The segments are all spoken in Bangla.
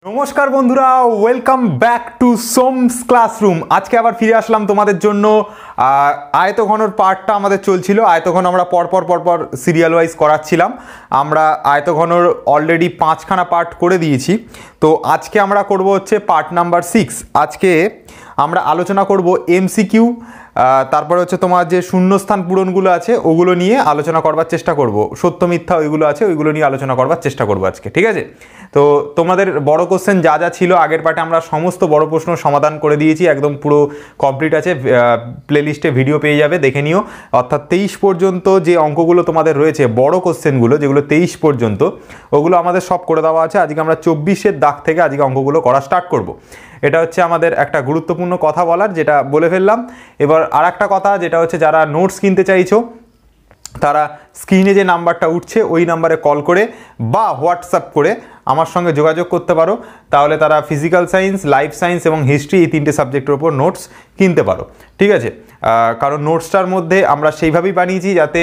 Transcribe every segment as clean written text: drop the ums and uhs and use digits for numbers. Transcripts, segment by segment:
নমস্কার বন্ধুরা, ওয়েলকাম ব্যাক টু সোমস ক্লাসরুম। আজকে আবার ফিরে আসলাম তোমাদের জন্য। আয়তঘনর পার্টটা আমাদের চলছিল। আয়তঘন আমরা পরপর সিরিয়াল ওয়াইজ করাচ্ছিলাম। আমরা আয়তঘনর অলরেডি 5খানা পার্ট করে দিয়েছি। তো আজকে আমরা করব হচ্ছে পার্ট নাম্বার 6। আজকে আমরা আলোচনা করব এমসিকিউ, তারপরে হচ্ছে তোমার যে শূন্যস্থান পূরণগুলো আছে ওগুলো নিয়ে আলোচনা করবার চেষ্টা করব। সত্য মিথ্যা ওইগুলো আছে, ওইগুলো নিয়ে আলোচনা করবার চেষ্টা করব আজকে, ঠিক আছে? তো তোমাদের বড় কোশ্চেন যা যা ছিল আগের পার্টে আমরা সমস্ত বড় প্রশ্ন সমাধান করে দিয়েছি, একদম পুরো কমপ্লিট আছে। প্লেলিস্টে ভিডিও পেয়ে যাবে, দেখে নিও। অর্থাৎ 23 পর্যন্ত যে অঙ্কগুলো তোমাদের রয়েছে, বড় কোশ্চেনগুলো যেগুলো 23 পর্যন্ত, ওগুলো আমাদের সব করে দেওয়া আছে। আজকে আমরা 24-এর দাগ থেকে আজকে অঙ্কগুলো করা স্টার্ট করব। এটা হচ্ছে আমাদের একটা গুরুত্বপূর্ণ কথা বলার, যেটা বলে ফেললাম। এবার আর একটা কথা, যেটা হচ্ছে যারা নোটস কিনতে চাইছো তারা স্ক্রিনে যে নাম্বারটা উঠছে ওই নাম্বারে কল করে বা হোয়াটসঅ্যাপ করে আমার সঙ্গে যোগাযোগ করতে পারো। তাহলে তারা ফিজিক্যাল সায়েন্স, লাইফ সায়েন্স এবং হিস্ট্রি এই 3টে সাবজেক্টের ওপর নোটস কিনতে পারো, ঠিক আছে? কারণ নোটসটার মধ্যে আমরা সেইভাবেই বানিয়েছি যাতে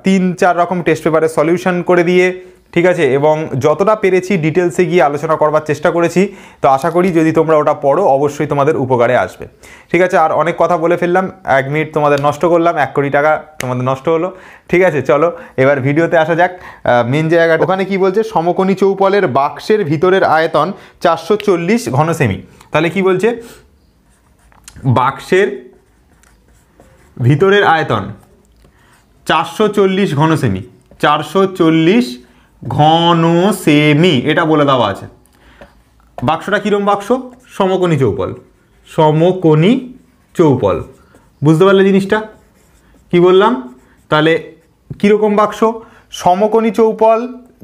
3-4 রকম টেস্ট পেপারের সলিউশন করে দিয়ে, ঠিক আছে, এবং যতটা পেরেছি ডিটেলসে গিয়ে আলোচনা করবার চেষ্টা করেছি। তো আশা করি যদি তোমরা ওটা পড়ো অবশ্যই তোমাদের উপকারে আসবে, ঠিক আছে? আর অনেক কথা বলে ফেললাম, 1 মিনিট তোমাদের নষ্ট করলাম, 1 কোটি টাকা তোমাদের নষ্ট হলো, ঠিক আছে? চলো এবার ভিডিওতে আসা যাক। মেন জায়গাটা ওখানে কি বলছে, সমকোণী চৌপলের বাক্সের ভিতরের আয়তন 440 ঘন সেমি। তাহলে কি বলছে, বাক্সের ভিতরের আয়তন 440 ঘন সেমি, 440 ঘন সেমি, এটা বলে দেওয়া আছে। বাক্সটা কিরম বাক্স? সমকোণী চৌপল, সমকোণী চৌপল। বুঝতে পারলে জিনিসটা কি বললাম? তাহলে কিরকম বাক্স? সমকোণী চৌপল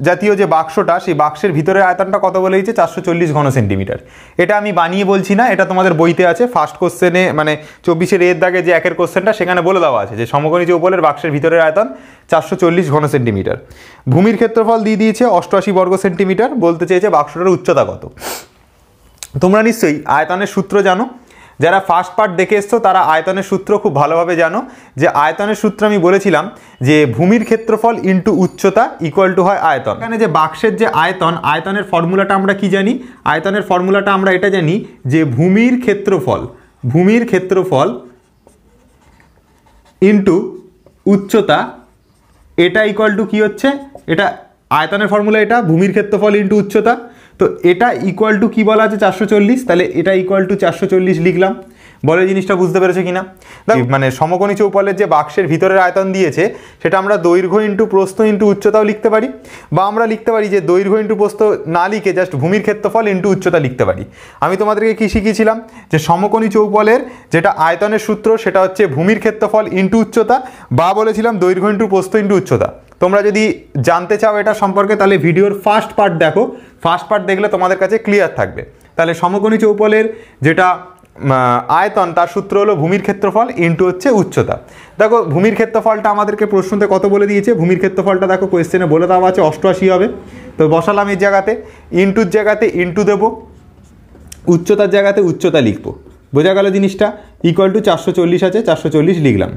জাতীয় যে বাক্সটা, সেই বাক্সের ভিতরের আয়তনটা কত বলে দিয়েছে? 440 ঘন সেন্টিমিটার। এটা আমি বানিয়ে বলছি না, এটা তোমাদের বইতে আছে। ফার্স্ট কোশ্চেনে মানে 24-এর এর দাগে যে 1-এর কোশ্চেনটা, সেখানে বলে দেওয়া আছে যে সমকোণী চৌপলের বাক্সের ভিতরের আয়তন 440 ঘন সেন্টিমিটার। ভূমির ক্ষেত্রফল দিয়ে দিয়েছে 88 বর্গ সেন্টিমিটার। বলতে চেয়েছে বাক্সটার উচ্চতা কত। তোমরা নিশ্চয়ই আয়তনের সূত্র জানো। যারা ফার্স্ট পার্ট দেখে এসছো তারা আয়তনের সূত্র খুব ভালোভাবে জানো। যে আয়তনের সূত্র আমি বলেছিলাম যে ভূমির ক্ষেত্রফল ইন্টু উচ্চতা ইকুয়াল টু হয় আয়তন। এখানে যে বাক্সের যে আয়তন, আয়তনের ফর্মুলাটা আমরা কি জানি? আয়তনের ফর্মুলাটা আমরা এটা জানি যে ভূমির ক্ষেত্রফল ইন্টু উচ্চতা, এটা ইকুয়াল টু কি হচ্ছে? এটা আয়তনের ফর্মুলা, এটা ভূমির ক্ষেত্রফল ইন্টু উচ্চতা। তো এটা ইকুয়াল টু কি বলা আছে? 440। তাহলে এটা ইকুয়াল টু 440 লিখলাম। বলে জিনিসটা বুঝতে পেরেছো কিনা? মানে সমকোণী চৌপলের যে বাক্সের ভিতরের আয়তন দিয়েছে, সেটা আমরা দৈর্ঘ্য ইন্টু প্রস্থ ইন্টু উচ্চতাও লিখতে পারি, বা আমরা লিখতে পারি যে দৈর্ঘ্য ইন্টু প্রস্থ না লিখে জাস্ট ভূমির ক্ষেত্রফল ইন্টু উচ্চতা লিখতে পারি। আমি তোমাদেরকে কি শিখিয়েছিলাম? যে সমকোণী চৌপলের যেটা আয়তনের সূত্র, সেটা হচ্ছে ভূমির ক্ষেত্রফল ইন্টু উচ্চতা, বা বলেছিলাম দৈর্ঘ্য ইন্টু প্রস্থ ইন্টু উচ্চতা। তোমরা যদি জানতে চাও এটা সম্পর্কে, তাহলে ভিডিওর ফার্স্ট পার্ট দেখো। ফার্স্ট পার্ট দেখলে তোমাদের কাছে ক্লিয়ার থাকবে। তাহলে সমকোণী চৌপলের যেটা আয়তন, তার সূত্র হলো ভূমির ক্ষেত্রফল ইন্টু হচ্ছে উচ্চতা। দেখো ভূমির ক্ষেত্রফলটা আমাদেরকে প্রশ্নতে কত বলে দিয়েছে? ভূমির ক্ষেত্রফলটা দেখো কোয়েশ্চেনে বলে দেওয়া আছে 88 হবে। তো বসালাম এর জায়গাতে, ইন্টুর জায়গাতে ইন্টু দেবো, উচ্চতার জায়গাতে উচ্চতা লিখবো। বোঝা গেল জিনিসটা? ইকুয়াল টু 440 আছে, 440 লিখলাম।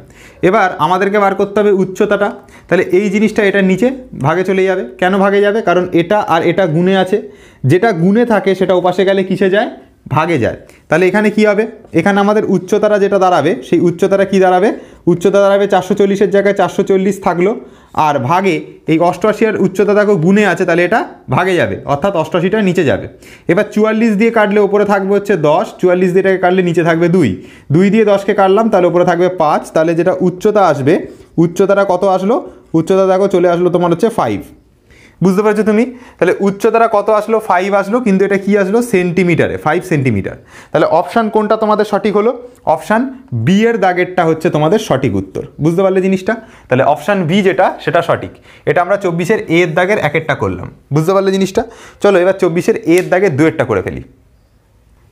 এবার আমাদেরকে বার করতে হবে উচ্চতাটা। তাহলে এই জিনিসটা এটার নিচে ভাগে চলে যাবে। কেন ভাগে যাবে? কারণ এটা আর এটা গুণে আছে। যেটা গুণে থাকে সেটা ওপাশে গেলে কিসে যায়? ভাগে যায়। তাহলে এখানে কি হবে? এখানে আমাদের উচ্চতাটা যেটা দাঁড়াবে, সেই উচ্চতাটা কি দাঁড়াবে? উচ্চতা দাঁড়াবে 440-এর জায়গায় 440 থাকলো, আর ভাগে এই 88-এর উচ্চতা দেখো গুণে আছে, তাহলে এটা ভাগে যাবে, অর্থাৎ 88টা নিচে যাবে। এবার 44 দিয়ে কাটলে ওপরে থাকবে হচ্ছে 10, 44 দিয়ে এটাকে কাটলে নিচে থাকবে 2, 2 দিয়ে 10কে কাটলাম, তাহলে ওপরে থাকবে 5। তাহলে যেটা উচ্চতা আসবে, উচ্চতাটা কত আসলো? উচ্চতা দেখো চলে আসলো তোমার হচ্ছে 5। বুঝতে পারছো তুমি? তাহলে উচ্চতাটা কত আসলো? 5 আসলো, কিন্তু এটা কি আসলো? সেন্টিমিটারে, 5 সেন্টিমিটার। তাহলে অপশান কোনটা তোমাদের সঠিক হলো? অপশান বি এর দাগেরটা হচ্ছে তোমাদের সঠিক উত্তর। বুঝতে পারলে জিনিসটা? তাহলে অপশান বি যেটা, সেটা সঠিক। এটা আমরা 24-এর এর দাগের 1-একটা করলাম। বুঝতে পারলে জিনিসটা? চলো এবার 24-এর এর দাগের 2-একটা করে ফেলি।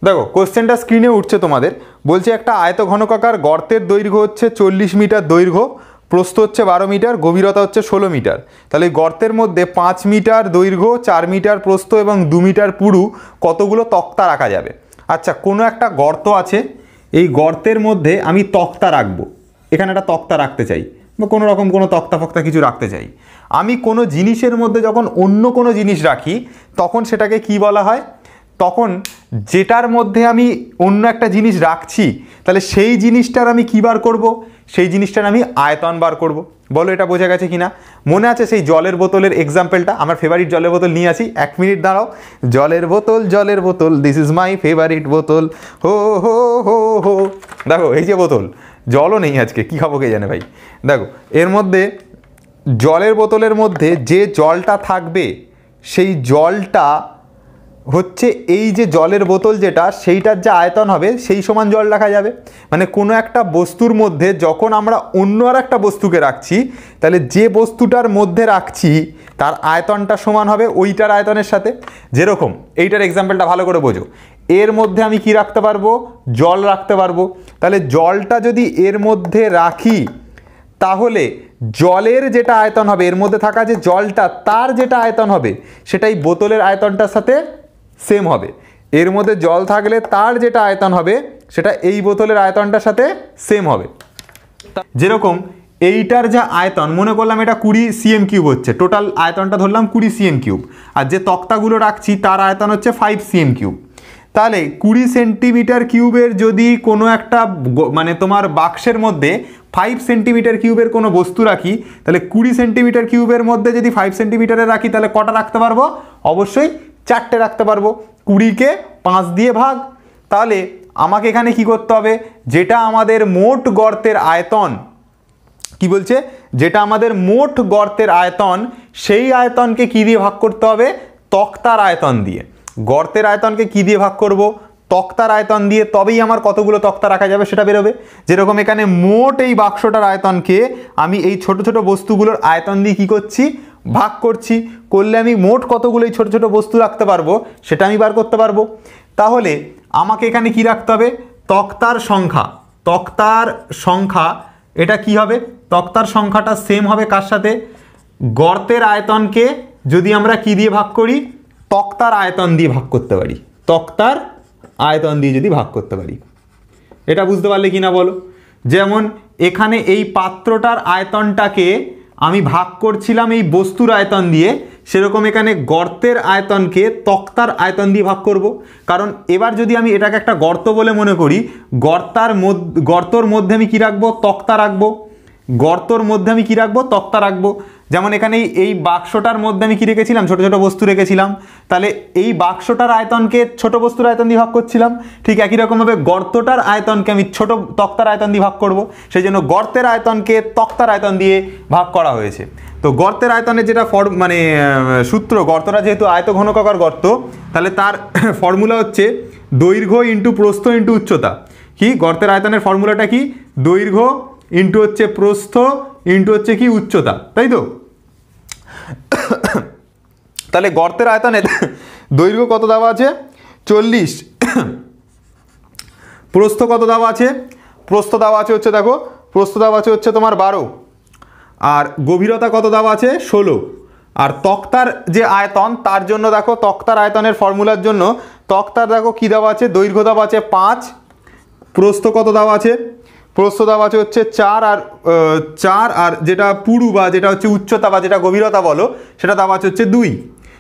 দেখো কোশ্চেনটা স্ক্রিনে উঠছে তোমাদের। বলছে একটা আয়তঘনকাকার গর্তের দৈর্ঘ্য হচ্ছে 40 মিটার দৈর্ঘ্য, প্রস্থ হচ্ছে 12 মিটার, গভীরতা হচ্ছে 16 মিটার। তাহলে গর্তের মধ্যে 5 মিটার দৈর্ঘ্য, 4 মিটার প্রস্থ এবং 2 মিটার পুরু কতগুলো তক্তা রাখা যাবে? আচ্ছা, কোনো একটা গর্ত আছে, এই গর্তের মধ্যে আমি তক্তা রাখবো। এখানে একটা তক্তা রাখতে চাই, বা কোনো রকম কোনো তক্তা ফক্তা কিছু রাখতে চাই। আমি কোনো জিনিসের মধ্যে যখন অন্য কোনো জিনিস রাখি, তখন সেটাকে কি বলা হয়? তখন যেটার মধ্যে আমি অন্য একটা জিনিস রাখছি তাহলে সেই জিনিসটার আমি কী বার করব, সেই জিনিসটার আমি আয়তন বার করব। বলো এটা বোঝা গেছে কিনা? মনে আছে সেই জলের বোতলের এক্সাম্পলটা? আমার ফেভারিট জলের বোতল নিয়ে আসি, 1 মিনিট দাঁড়াও। জলের বোতল, দিস ইজ মাই ফেভারিট বোতল, হো হো হো হো। দেখো এই যে বোতল, জলও নেই আজকে, কী খাবো কে জানে ভাই। দেখো এর মধ্যে জলের বোতলের মধ্যে যে জলটা থাকবে সেই জলটা হচ্ছে এই যে জলের বোতল যেটা, সেইটার যে আয়তন হবে সেই সমান জল রাখা যাবে। মানে কোনো একটা বস্তুর মধ্যে যখন আমরা অন্য আর একটা বস্তুকে রাখছি তাহলে যে বস্তুটার মধ্যে রাখছি তার আয়তনটা সমান হবে ওইটার আয়তনের সাথে। যেরকম এইটার এক্সাম্পলটা ভালো করে বোঝো, এর মধ্যে আমি কি রাখতে পারবো? জল রাখতে পারবো। তাহলে জলটা যদি এর মধ্যে রাখি তাহলে জলের যেটা আয়তন হবে, এর মধ্যে থাকা যে জলটা তার যেটা আয়তন হবে সেটাই বোতলের আয়তনটার সাথে সেম হবে। এর মধ্যে জল থাকলে তার যেটা আয়তন হবে সেটা এই বোতলের আয়তনটার সাথে সেম হবে। যেরকম এইটার যা আয়তন মনে করলাম এটা 20 cm³ হচ্ছে, টোটাল আয়তনটা ধরলাম 20 cm³, আর যে তক্তাগুলো রাখছি তার আয়তন হচ্ছে 5 cm³। তাহলে 20 সেন্টিমিটার কিউবের যদি কোনো একটা মানে তোমার বাক্সের মধ্যে 5 সেন্টিমিটার কিউবের কোনো বস্তু রাখি তাহলে 20 সেন্টিমিটার কিউবের মধ্যে যদি 5 সেন্টিমিটারে রাখি তাহলে কটা রাখতে পারবো? অবশ্যই 4টে রাখতে পারবো। 20কে 5 দিয়ে ভাগ। তাহলে আমাকে এখানে কি করতে হবে? যেটা আমাদের মোট গর্তের আয়তন, কি বলছে, যেটা আমাদের মোট গর্তের আয়তন সেই আয়তনকে কি দিয়ে ভাগ করতে হবে? তক্তার আয়তন দিয়ে। গর্তের আয়তনকে কি দিয়ে ভাগ করব? তক্তার আয়তন দিয়ে, তবেই আমার কতগুলো তক্তা রাখা যাবে সেটা বেরোবে। যেরকম এখানে মোট এই বাক্সটার আয়তনকে আমি এই ছোট ছোট বস্তুগুলোর আয়তন দিয়ে কি করছি? ভাগ করছি। করলে আমি মোট কতগুলো এই ছোট ছোট বস্তু রাখতে পারবো সেটা আমি বার করতে পারবো। তাহলে আমাকে এখানে কি রাখতে হবে? তক্তার সংখ্যা। তক্তার সংখ্যা এটা কি হবে? তক্তার সংখ্যাটা সেম হবে কার সাথে? গর্তের আয়তনকে যদি আমরা কি দিয়ে ভাগ করি? তক্তার আয়তন দিয়ে ভাগ করতে পারি। তক্তার আয়তন দিয়ে যদি ভাগ করতে পারি, এটা বুঝতে পারলে কি না বলো? যেমন এখানে এই পাত্রটার আয়তনটাকে আমি ভাগ করছিলাম এই বস্তুর আয়তন দিয়ে, সেরকম এখানে গর্তের আয়তনকে তক্তার আয়তন দিয়ে ভাগ করব। কারণ এবার যদি আমি এটাকে একটা গর্ত বলে মনে করি, গর্তর মধ্যে আমি কি রাখবো? তক্তা রাখবো। গর্তর মধ্যে আমি কি রাখবো? তক্তা রাখবো। যেমন এখানে এই বাক্সটার মধ্যে আমি কি রেখেছিলাম? ছোট ছোট বস্তু রেখেছিলাম। তাহলে এই বাক্সটার আয়তনকে ছোট বস্তুর আয়তন দিয়ে ভাগ করছিলাম। ঠিক একই রকমভাবে গর্তটার আয়তনকে আমি ছোট তক্তার আয়তন দিয়ে ভাগ করব। সেই জন্য গর্তের আয়তনকে তক্তার আয়তন দিয়ে ভাগ করা হয়েছে। তো গর্তের আয়তনের যেটা মানে সূত্র, গর্তটা যেহেতু আয়তঘনকাকার গর্ত, তাহলে তার ফর্মুলা হচ্ছে দৈর্ঘ্য ইন্টু প্রস্থ ইন্টু উচ্চতা। কি গর্তের আয়তনের ফর্মুলাটা কি? দৈর্ঘ্য ইন্টু হচ্ছে প্রস্থ ইন্টু হচ্ছে কি উচ্চতা, তাই তো? তাহলে গর্তের আয়তনের দৈর্ঘ্য কত দেওয়া আছে? 40। প্রস্থ কত দেওয়া আছে? প্রস্থ দেওয়া আছে হচ্ছে, দেখো প্রস্থ দেওয়া আছে হচ্ছে তোমার 12, আর গভীরতা কত দেওয়া আছে? 16। আর তক্তার যে আয়তন তার জন্য দেখো, তক্তার আয়তনের ফর্মুলার জন্য তক্তার দেখো কি দেওয়া আছে? দৈর্ঘ্য দেওয়া আছে 5, প্রস্থ কত দেওয়া আছে? প্রস্থ দেওয়া আছে হচ্ছে 4, আর যেটা পুরু বা যেটা হচ্ছে উচ্চতা বা যেটা গভীরতা বলো সেটা দেওয়া আছে হচ্ছে 2।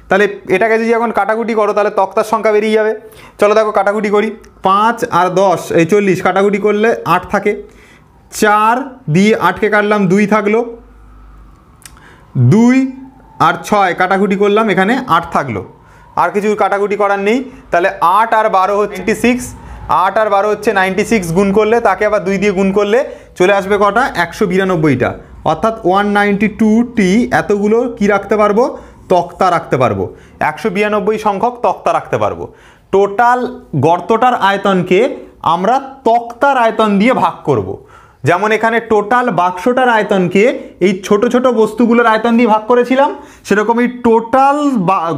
তাহলে এটাকে যদি এখন কাটাকুটি করো তাহলে তক্তার সংখ্যা বেরিয়ে যাবে। চলো দেখো কাটাকুটি করি। 5 আর 10 এই 40, কাটাকুটি করলে 8 থাকে। 4 দিয়ে 8কে কাটলাম, 2 থাকলো। 2 আর 6 কাটাকুটি করলাম, এখানে 8 থাকলো। আর কিছু কাটাকুটি করার নেই। তাহলে 8 আর 12 হচ্ছে 96। 8 আর 12 হচ্ছে 96, গুণ করলে তাকে আবার 2 দিয়ে গুণ করলে চলে আসবে কটা? 192টা। অর্থাৎ 192টি এতগুলো কি রাখতে পারবো? তক্তা রাখতে পারবো। 192 সংখ্যক তক্তা রাখতে পারবো। টোটাল গর্তটার আয়তনকে আমরা তক্তার আয়তন দিয়ে ভাগ করব। যেমন এখানে টোটাল বাক্সটার আয়তনকে এই ছোট ছোট বস্তুগুলোর আয়তন দিয়ে ভাগ করেছিলাম, সেরকম এই টোটাল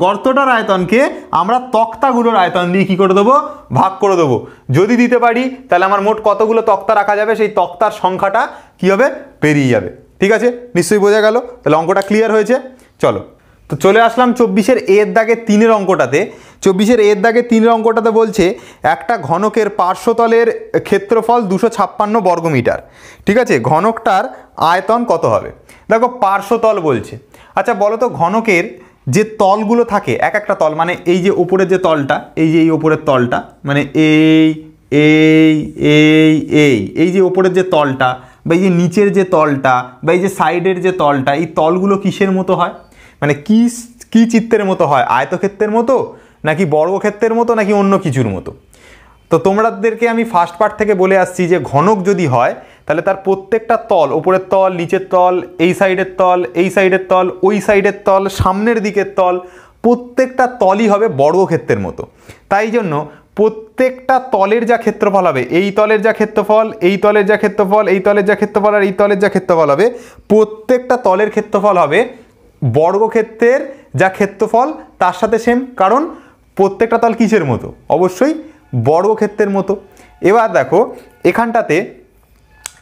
গর্তটার আয়তনকে আমরা তক্তাগুলোর আয়তন দিয়ে কি করে দেবো? ভাগ করে দেবো। যদি দিতে পারি তাহলে আমার মোট কতগুলো তক্তা রাখা যাবে সেই তক্তার সংখ্যাটা কি হবে? বেরিয়ে যাবে। ঠিক আছে, নিশ্চয়ই বোঝা গেল। তাহলে অঙ্কটা ক্লিয়ার হয়েছে। চলো তো চলে আসলাম 24-এর এর দাগে 3-এর অঙ্কটাতে। 24-এর এর দাগে 3-এর অঙ্কটাতে বলছে একটা ঘনকের পার্শ্বতলের ক্ষেত্রফল 256 বর্গমিটার। ঠিক আছে, ঘনকটার আয়তন কত হবে? দেখো পার্শ্বতল বলছে। আচ্ছা বলো তো ঘনকের যে তলগুলো থাকে এক একটা তল, মানে এই যে ওপরের যে তলটা, এই যে এই ওপরের তলটা, মানে এই এই এই এই এই যে ওপরের যে তলটা বা এই যে নিচের যে তলটা বা এই যে সাইডের যে তলটা, এই তলগুলো কিসের মতো হয়, মানে কি চিত্রের মতো হয়? আয়তক্ষেত্রের মতো নাকি বর্গক্ষেত্রের মতো নাকি অন্য কিছুর মতো? তো তোমাদেরকে আমি ফার্স্ট পার্ট থেকে বলে আসছি যে ঘনক যদি হয় তাহলে তার প্রত্যেকটা তল, ওপরের তল, নিচের তল, এই সাইডের তল, এই সাইডের তল, ওই সাইডের তল, সামনের দিকের তল, প্রত্যেকটা তলই হবে বর্গক্ষেত্রের মতো। তাই জন্য প্রত্যেকটা তলের যা ক্ষেত্রফল হবে, এই তলের যা ক্ষেত্রফল, এই তলের যা ক্ষেত্রফল, এই তলের যা ক্ষেত্রফল আর এই তলের যা ক্ষেত্রফল হবে, প্রত্যেকটা তলের ক্ষেত্রফল হবে বর্গক্ষেত্রের যা ক্ষেত্রফল তার সাথে সেম। কারণ প্রত্যেকটা তল কিসের মতো? অবশ্যই বর্গক্ষেত্রের মতো। এবার দেখো এখানটাতে,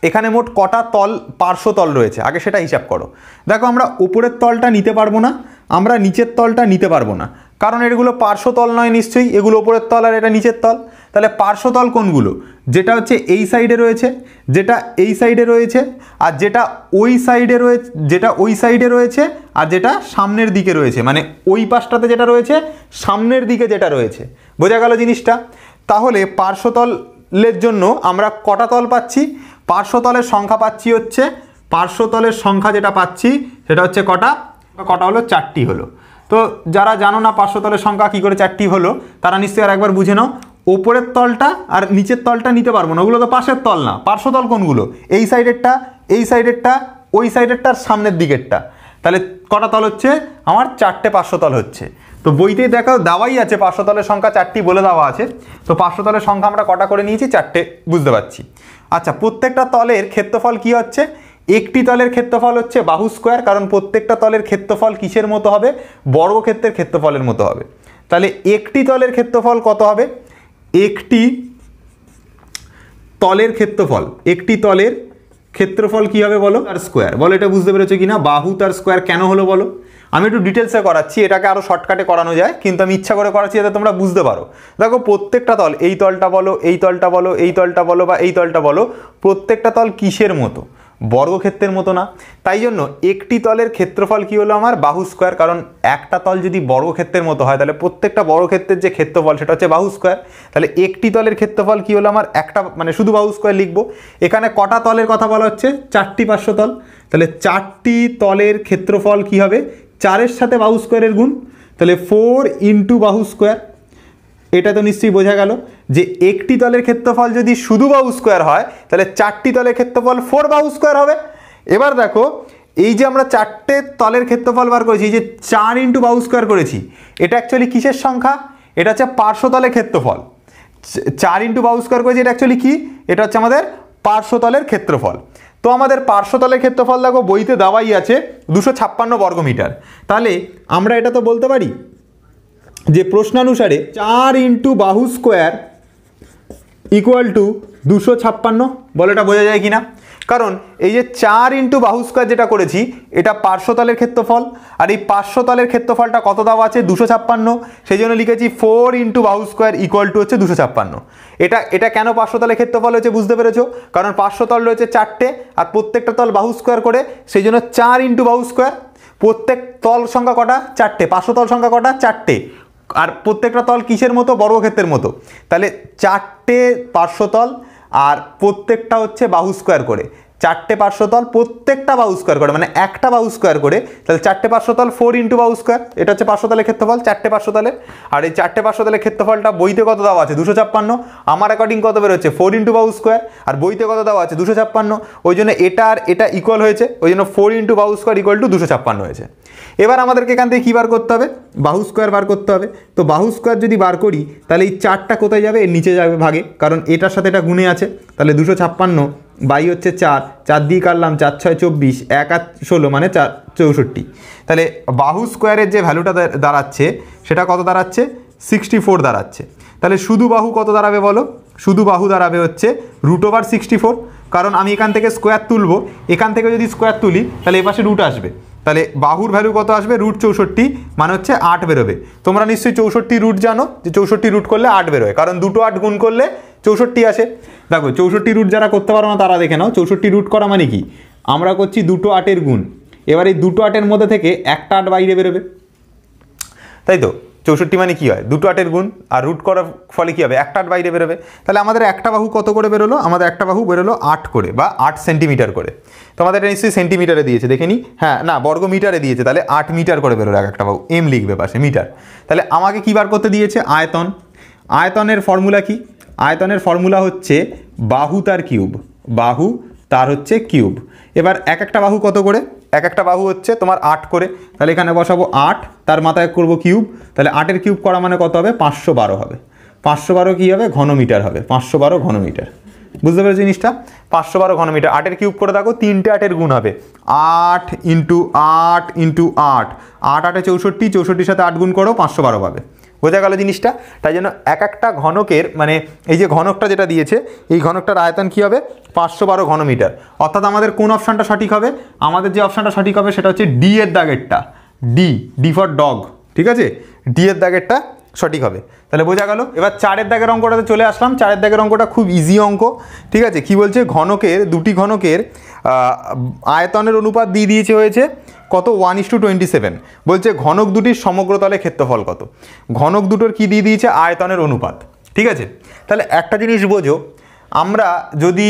এখানে মোট কটা তল, পার্শ্বতল রয়েছে আগে সেটা হিসাব করো। দেখো আমরা উপরের তলটা নিতে পারবো না, আমরা নিচের তলটা নিতে পারবো না, কারণ এগুলো পার্শ্বতল নয় নিশ্চয়ই, এগুলো উপরের তল আর এটা নিচের তল। তাহলে পার্শ্বতল কোনগুলো? যেটা হচ্ছে এই সাইডে রয়েছে, যেটা এই সাইডে রয়েছে, আর যেটা ওই সাইডে রয়েছে, যেটা ওই সাইডে রয়েছে, আর যেটা সামনের দিকে রয়েছে, মানে ওই পাশটাতে যেটা রয়েছে, সামনের দিকে যেটা রয়েছে। বোঝা গেল জিনিসটা? তাহলে পার্শ্বতলের জন্য আমরা কটা তল পাচ্ছি? পার্শ্বতলের সংখ্যা পাচ্ছি হচ্ছে, পার্শ্বতলের সংখ্যা যেটা পাচ্ছি সেটা হচ্ছে কটা? কটা হলো? 4টি হলো। তো যারা জানো না পার্শ্বতলের সংখ্যা কী করে 4টি হলো, তারা নিশ্চয়ই আর একবার বুঝে নাও। ওপরের তলটা আর নিচের তলটা নিতে পারবো না, ওগুলো তো পাশের তল না। পার্শ্বতল কোনগুলো? এই সাইডেরটা, এই সাইডেরটা, ওই সাইডেরটা আর সামনের দিকেরটা। তাহলে কটা তল হচ্ছে আমার? 4টে পার্শ্বতল হচ্ছে। তো বইতেই দেখো দেওয়াই আছে পার্শ্বতলের সংখ্যা 4টি বলে দেওয়া আছে। তো পার্শ্বতলের সংখ্যা আমরা কটা করে নিয়েছি? 4টে, বুঝতে পারছি। আচ্ছা, প্রত্যেকটা তলের ক্ষেত্রফল কি হচ্ছে? একটি তলের ক্ষেত্রফল হচ্ছে বাহু স্কোয়ার, কারণ প্রত্যেকটা তলের ক্ষেত্রফল কিসের মতো হবে? বর্গক্ষেত্রের ক্ষেত্রফলের মতো হবে। তাহলে একটি তলের ক্ষেত্রফল কত হবে? একটি তলের ক্ষেত্রফল, একটি তলের ক্ষেত্রফল কি হবে বলো? তার স্কোয়ার। বলো এটা বুঝতে পেরেছো কিনা? বাহু তার স্কোয়ার কেন হলো বলো? আমি একটু ডিটেলসে করাচ্ছি, এটাকে আরও শর্টকাটে করানো যায়, কিন্তু আমি ইচ্ছা করে করাচ্ছি যাতে তোমরা বুঝতে পারো। দেখো প্রত্যেকটা তল, এই তলটা বলো, এই তলটা বলো, এই তলটা বলো বা এই তলটা বলো, প্রত্যেকটা তল কিসের মতো? বর্গক্ষেত্রের মতো না? তাই জন্য একটি তলের ক্ষেত্রফল কি হলো আমার? বাহু স্কোয়ার। কারণ একটা তল যদি বর্গক্ষেত্রের মতো হয় তাহলে প্রত্যেকটা বর্গক্ষেত্রের যে ক্ষেত্রফল সেটা হচ্ছে বাহু স্কোয়ার। তাহলে একটি তলের ক্ষেত্রফল কি হলো আমার? একটা, মানে শুধু বাহু স্কোয়ার লিখবো। এখানে কটা তলের কথা বলা হচ্ছে? 4টি পার্শ্বতল। তাহলে 4টি তলের ক্ষেত্রফল কি হবে? 4-এর সাথে বাহু স্কোয়ারের গুণ, তাহলে 4 ইন্টু বাহু স্কোয়ার। এটা তো নিশ্চয়ই বোঝা গেল যে একটি তলের ক্ষেত্রফল যদি শুধু বাহু স্কোয়ার হয় তাহলে 4টি তলের ক্ষেত্রফল 4 বাহু স্কোয়ার হবে। এবার দেখো এই যে আমরা 4টে তলের ক্ষেত্রফল বার করেছি, যে 4 ইন্টু বাহু স্কোয়ার করেছি, এটা অ্যাকচুয়ালি কিসের সংখ্যা? এটা হচ্ছে পার্শ্বতলের ক্ষেত্রফল। 4 ইন্টু বাহু স্কোয়ার করেছি, এটা অ্যাকচুয়ালি কি? এটা হচ্ছে আমাদের পার্শ্বতলের ক্ষেত্রফল। তো আমাদের পার্শ্বতলের ক্ষেত্রফল দেখো বইতে দেওয়াই আছে 256 বর্গমিটার। তাহলে আমরা এটা তো বলতে পারি যে প্রশ্নানুসারে 4 ইন্টু বাহু স্কোয়ার ইকুয়াল টু 256। বলো এটা বোঝা যায় কিনা? কারণ এই যে 4 ইন্টু বাহু স্কোয়ার যেটা করেছি এটা পার্শ্বতলের ক্ষেত্রফল, আর এই পার্শ্বতলের ক্ষেত্রফলটা কত দেওয়া আছে? 256। সেই জন্য লিখেছি 4 ইন্টু বাহু স্কোয়ার ইকুয়াল টু হচ্ছে 256। এটা কেন পার্শ্বতলের ক্ষেত্রফল হয়েছে বুঝতে পেরেছো? কারণ পার্শ্বতল রয়েছে 4টে আর প্রত্যেকটা তল বাহু স্কোয়ার করে, সেই জন্য 4 ইন্টু বাহু স্কোয়ার। প্রত্যেক তল সংখ্যা কটা? 4টে। পার্শ্বতল সংখ্যা কটা? 4টে। আর প্রত্যেকটা তল কিসের মতো? বর্গক্ষেত্রের মতো। তাহলে 4টে পার্শ্বতল আর প্রত্যেকটা হচ্ছে বাহু স্কোয়ার করে, 4টে পার্শ্বতল প্রত্যেকটা বাহু স্কোয়ার করে, মানে একটা বাহু স্কোয়ার করে। তাহলে 4টে পার্শ্বতল 4 ইন্টু বাহু স্কোয়ার, এটা হচ্ছে পার্শ্বতলের ক্ষেত্রফল 4টে পার্শ্বতলের। আর এই 4টে পার্শ্বতলের ক্ষেত্রফলটা বইতে কত দেওয়া আছে? 256। আমার অ্যাকর্ডিং কত বেরোচ্ছে? 4 ইন্টু বাহু স্কোয়ার, আর বইতে কত দেওয়া আছে? 256। ওই জন্য এটা আর এটা ইকুয়াল হয়েছে, ওই জন্য 4 ইন্টু বাহু স্কোয়ার ইকুয়াল টু 256 হয়েছে। এবার আমাদেরকে এখান থেকে কী বার করতে হবে? বাহু স্কোয়ার বার করতে হবে। তো বাহু স্কোয়ার যদি বার করি তাহলে এই 4টা কোথায় যাবে? এর নিচে যাবে ভাগে, কারণ এটার সাথে এটা গুণে আছে। তাহলে 256 বাই হচ্ছে 4, 4 দিয়ে কাটলাম 4 6 24, 1 আর 16 মানে 4 64। তাহলে বাহু স্কোয়ারের যে ভ্যালুটা দাঁড়াচ্ছে সেটা কত দাঁড়াচ্ছে? 64 দাঁড়াচ্ছে। তাহলে শুধু বাহু কত দাঁড়াবে বলো? শুধু বাহু দাঁড়াবে হচ্ছে √64, কারণ আমি এখান থেকে স্কোয়ার তুলবো, এখান থেকে যদি স্কোয়ার তুলি তাহলে এ পাশে রুট আসবে। তাহলে বাহুর ভ্যালু কত আসবে? √64, মানে হচ্ছে 8 বেরোবে। তোমরা নিশ্চয়ই 64 রুট জানো, যে 64 রুট করলে 8 বেরোয়, কারণ দুটো 8 গুণ করলে 64 আসে। দেখো 64 রুট যারা করতে পারো না তারা দেখে নাও। 64 রুট করা মানে কি? আমরা করছি দুটো 8-এর গুণ। এবার এই দুটো 8-এর মধ্যে থেকে একটা 8 বাইরে বেরোবে, তাই তো 64 মানে কি হয়, দুটো 8-এর গুণ, আর রুট করার ফলে কি হবে, একটা 8 বাইরে বেরোবে। তাহলে আমাদের একটা বাহু কত করে বেরোলো, আমাদের একটা বাহু বেরোলো 8 করে বা 8 সেন্টিমিটার করে। তো আমাদের এটা নিশ্চয়ই সেন্টিমিটারে দিয়েছে, দেখে নি, হ্যাঁ না বর্গ মিটারে দিয়েছে, তাহলে 8 মিটার করে বেরোলো একটা বাহু, এম লিখবে পাশে মিটার। তাহলে আমাকে কী বার করতে দিয়েছে, আয়তন। আয়তনের ফর্মুলা কি, আয়তনের ফর্মুলা হচ্ছে বাহু তার কিউব, বাহু তার হচ্ছে কিউব। এবার এক একটা বাহু কত করে, এক একটা বাহু হচ্ছে তোমার 8 করে, তাহলে এখানে বসাবো 8, তার মাথায় করব কিউব, তাহলে 8-এর কিউব করা মানে কত হবে, 512 হবে। 512 কী হবে, ঘনমিটার হবে, 512 ঘনমিটার। বুঝতে পেরেছো জিনিসটা, 512 ঘনমিটার। 8-এর কিউব করে দেখো, 3টে 8-এর গুণ হবে, 8 ইন্টু 8 ইন্টু 8, 8 8-এ 64, 64-র সাথে 8 গুণ করো, 512 পাবে। বোঝা গেল জিনিসটা। তাই জন্য এক একটা ঘনকের মানে এই যে ঘনকটা যেটা দিয়েছে, এই ঘনকটার আয়তন কী হবে, 512 ঘনমিটার। অর্থাৎ আমাদের কোন অপশানটা সঠিক হবে, আমাদের যে অপশানটা সঠিক হবে সেটা হচ্ছে ডি এর দাগেরটা, ডি ফর ডগ, ঠিক আছে, ডি এর দাগেরটা সঠিক হবে। তাহলে বোঝা গেল। এবার 4-এর দাগের অঙ্কটাতে চলে আসলাম। 4-এর দাগের অঙ্কটা খুব ইজি অঙ্ক, ঠিক আছে। কি বলছে, ঘনকের দুটি ঘনকের আয়তনের অনুপাত দিয়ে দিয়েছে হয়েছে কত, 1:27। বলছে ঘনক দুটির সমগ্রতলে ক্ষেত্রফল কত। ঘনক দুটোর কি দিয়ে দিয়েছে, আয়তনের অনুপাত, ঠিক আছে। তাহলে একটা জিনিস বোঝো, আমরা যদি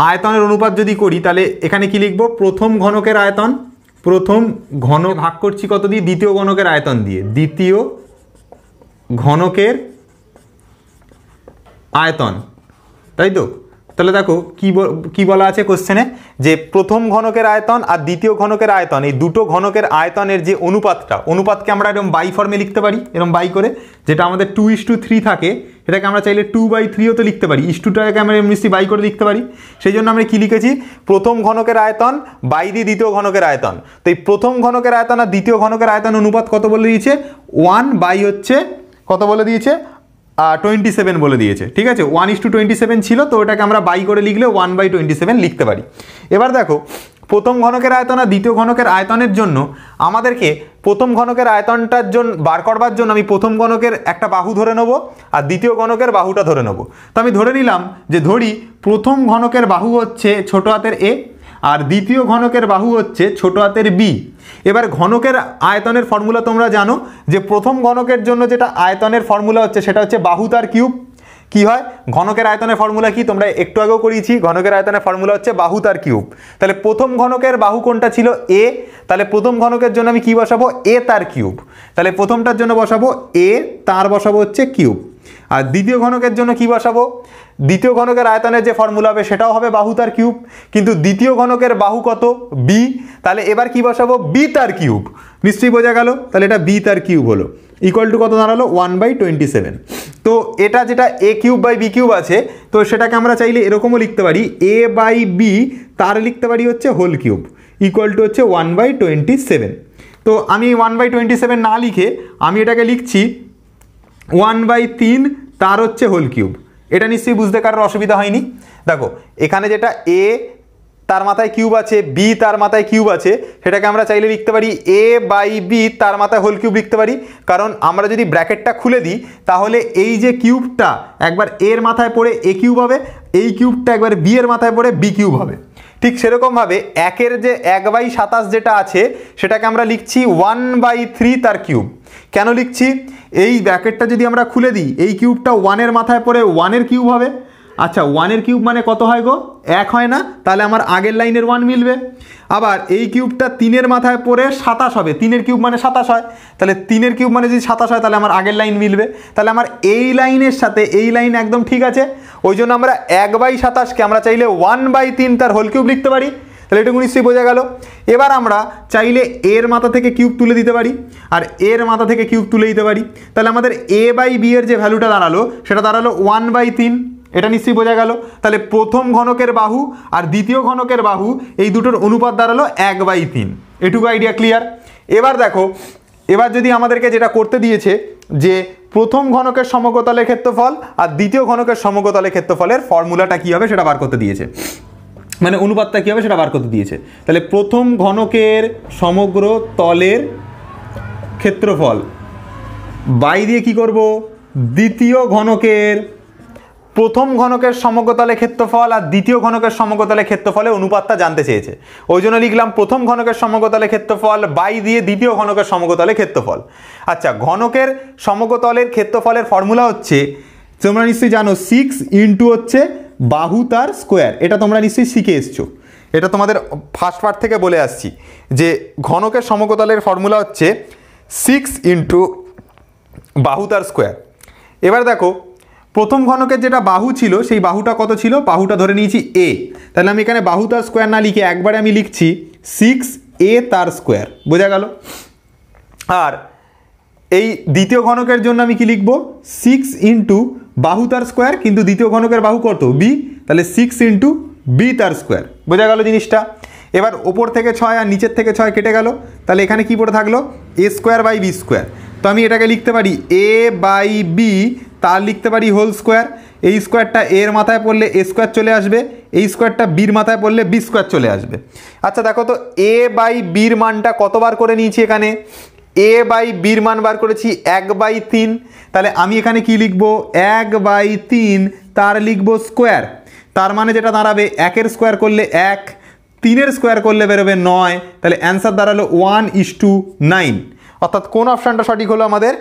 আয়তনের অনুপাত যদি করি তাহলে এখানে কি লিখবো, প্রথম ঘনকের আয়তন, প্রথম ঘনক ভাগ করছি কত দিয়ে, দ্বিতীয় ঘনকের আয়তন দিয়ে, দ্বিতীয় ঘনকের আয়তন, তাই তো। তাহলে দেখো কি বলা আছে কোশ্চেনে, যে প্রথম ঘনকের আয়তন আর দ্বিতীয় ঘনকের আয়তন, এই দুটো ঘনকের আয়তনের যে অনুপাতকে আমরা এরকম বাই ফর্মে লিখতে পারি, এরকম বাই করে, যেটা আমাদের 2:3 থাকে, এটাকে আমরা চাইলে 2/3ও তো লিখতে পারি, ইস্টুটাকে আমরা এমনি বাই করে লিখতে পারি। সেই জন্য আমরা কি লিখেছি, প্রথম ঘনকের আয়তন বাই দিয়ে দ্বিতীয় ঘনকের আয়তন। তো এই প্রথম ঘনকের আয়তন আর দ্বিতীয় ঘনকের আয়তন অনুপাত কত বলে দিয়েছে, 1 বাই হচ্ছে কত বলে দিয়েছে, 27 বলে দিয়েছে, ঠিক আছে। 1:27 ছিল, তো ওটাকে আমরা বাই করে লিখলে 1/27 লিখতে পারি। এবার দেখো, প্রথম ঘনকের আয়তন আর দ্বিতীয় ঘনকের আয়তনের জন্য আমাদেরকে প্রথম ঘনকের আয়তনটার জন্য বার করবার জন্য আমি প্রথম ঘনকের একটা বাহু ধরে নেব আর দ্বিতীয় ঘনকের বাহুটা ধরে নেব। তো আমি ধরে নিলাম যে ধরি প্রথম ঘনকের বাহু হচ্ছে ছোট হাতের এ আর দ্বিতীয় ঘনকের বাহু হচ্ছে ছোট হাতের বি। এবার ঘনকের আয়তনের ফর্মুলা তোমরা জানো, যে প্রথম ঘনকের জন্য যেটা আয়তনের ফর্মুলা হচ্ছে সেটা হচ্ছে বাহু তার কিউব। কি হয়, ঘনকের আয়তনের ফর্মুলা কি, তোমরা একটু আগেও করিয়েছি, ঘনকের আয়তনের ফর্মুলা হচ্ছে বাহু তার কিউব। তাহলে প্রথম ঘনকের বাহু কোনটা ছিল, এ, তাহলে প্রথম ঘনকের জন্য আমি কি বসাবো, এ তার কিউব। তাহলে প্রথমটার জন্য বসাবো এ, তার বসাবো হচ্ছে কিউব। আর দ্বিতীয় ঘনকের জন্য কি বসাবো, দ্বিতীয় ঘনকের আয়তনের যে ফর্মুলা হবে সেটাও হবে বাহু তার কিউব, কিন্তু দ্বিতীয় ঘনকের বাহু কত, বি। তাহলে এবার কি বসাবো, বি তার কিউব। নিশ্চয়ই বোঝা গেল। তাহলে এটা বি তার কিউব হলো, ইকুয়াল টু কত দাঁড়ালো, 1/27। তো এটা যেটা এ কিউব বাই বি কিউব আছে, তো সেটাকে আমরা চাইলে এরকমও লিখতে পারি, এ বাই বি তার লিখতে পারি হচ্ছে হোল কিউব, ইকুয়াল টু হচ্ছে 1/27। তো আমি 1/27 না লিখে আমি এটাকে লিখছি 1/3 তার হচ্ছে হোল কিউব। এটা নিশ্চয়ই বুঝতে কারোর অসুবিধা হয়নি। দেখো এখানে যেটা এ তার মাথায় কিউব আছে, বি তার মাথায় কিউব আছে, সেটাকে আমরা চাইলে লিখতে পারি এ বাই বি তার মাথায় হোল কিউব লিখতে পারি। কারণ আমরা যদি ব্র্যাকেটটা খুলে দিই তাহলে এই যে কিউবটা একবার এর মাথায় পড়ে এ কিউব হবে, এই কিউবটা একবার বি এর মাথায় পড়ে বি কিউব হবে। ঠিক সেরকমভাবে একের যে 1/27 যেটা আছে সেটাকে আমরা লিখছি 1/3 তার কিউব। কেন লিখছি, এই ব্র্যাকেটটা যদি আমরা খুলে দিই, এই কিউবটা 1-এর মাথায় পড়ে 1-এর কিউব হবে। আচ্ছা 1-এর কিউব মানে কত হয় গো, 1 হয় না, তাহলে আমার আগের লাইনের 1 মিলবে। আবার এই কিউবটা 3-এর মাথায় পড়ে 27 হবে, 3-এর কিউব মানে 27 হয়, তাহলে 3-এর কিউব মানে যদি 27 হয় তাহলে আমার আগের লাইন মিলবে। তাহলে আমার এই লাইনের সাথে এই লাইন একদম ঠিক আছে, ওই জন্য আমরা 1/27কে আমরা চাইলে 1/3 তার হোল কিউব লিখতে পারি। তাহলে এটুকু নিশ্চয়ই বোঝা গেল। এবার আমরা চাইলে এর মাথা থেকে কিউব তুলে দিতে পারি আর এর মাথা থেকে কিউব তুলে দিতে পারি। তাহলে আমাদের এ বাই বি এর যে ভ্যালুটা দাঁড়ালো সেটা দাঁড়ালো 1/3। এটা নিশ্চয়ই বোঝা গেল। তাহলে প্রথম ঘনকের বাহু আর দ্বিতীয় ঘনকের বাহু এই দুটোর অনুপাত দাঁড়ালো 1/3। এটুকু আইডিয়া ক্লিয়ার। এবার দেখো, এবার যদি আমাদেরকে যেটা করতে দিয়েছে যে প্রথম ঘনকের সমগ্রতলের ক্ষেত্রফল আর দ্বিতীয় ঘনকের সমগ্রতলের ক্ষেত্রফলের ফর্মুলাটা কী হবে সেটা বার করতে দিয়েছে, মানে অনুপাতটা কী হবে সেটা বার করতে দিয়েছে। তাহলে প্রথম ঘনকের সমগ্র তলের ক্ষেত্রফল বাই দিয়ে কি করব, দ্বিতীয় ঘনকের প্রথম ঘনকের সমগ্রতলের ক্ষেত্রফল আর দ্বিতীয় ঘনকের সমগ্রতলের ক্ষেত্রফলের অনুপাতটা জানতে চেয়েছে, ওই জন্য লিখলাম প্রথম ঘনকের সমগ্রতলের ক্ষেত্রফল বাই দিয়ে দ্বিতীয় ঘনকের সমগ্রতলের ক্ষেত্রফল। আচ্ছা, ঘনকের সমগ্রতলের ক্ষেত্রফলের ফর্মুলা হচ্ছে, তোমরা নিশ্চয়ই জানো, 6 ইন্টু হচ্ছে বাহু তার স্কোয়ার। এটা তোমরা নিশ্চয়ই শিখে এসছো, এটা তোমাদের ফার্স্ট পার্ট থেকে বলে আসছি যে ঘনকের সমগ্রতলের ফর্মুলা হচ্ছে 6 ইন্টু বাহু তার স্কোয়ার। এবার দেখো, প্রথম ঘনকের যেটা বাহু ছিল সেই বাহুটা কত ছিল, বাহুটা ধরে নিয়েছি এ, তাহলে আমি এখানে বাহু তার স্কোয়ার না লিখে একবারে আমি লিখছি 6a তার স্কোয়ার, বোঝা গেল। আর এই দ্বিতীয় ঘনকের জন্য আমি কি লিখব, 6 ইন্টু বাহু তার স্কোয়ার, কিন্তু দ্বিতীয় ঘনকের বাহু কত, বি, তাহলে 6 ইন্টু বি তার স্কোয়ার, বোঝা গেল জিনিসটা। এবার ওপর থেকে 6 আর নিচের থেকে 6 কেটে গেল, তাহলে এখানে কি পড়ে থাকলো, এ স্কোয়ার বাই বি স্কোয়ার। তো আমি এটাকে লিখতে পারি এ বাই বি, তার লিখতে পারি হোল স্কোয়ার। এই স্কোয়ারটা এর মাথায় পড়লে এ স্কোয়ার চলে আসবে, এই স্কোয়ারটা বির মাথায় পড়লে বি স্কোয়ার চলে আসবে। আচ্ছা দেখো তো, এ বাই বির মানটা কতবার করে নিয়েছি, এখানে এ বাই বির মান বার করেছি 1/3, তাহলে আমি এখানে কি লিখবো, 1/3 তার লিখবো স্কোয়ার। তার মানে যেটা দাঁড়াবে, 1-এর স্কোয়ার করলে 1, 3-এর স্কোয়ার করলে বেরোবে 9, তাহলে অ্যান্সার দাঁড়ালো 1:9। অর্থাৎ কোন অপশানটা সঠিক হলো আমাদের,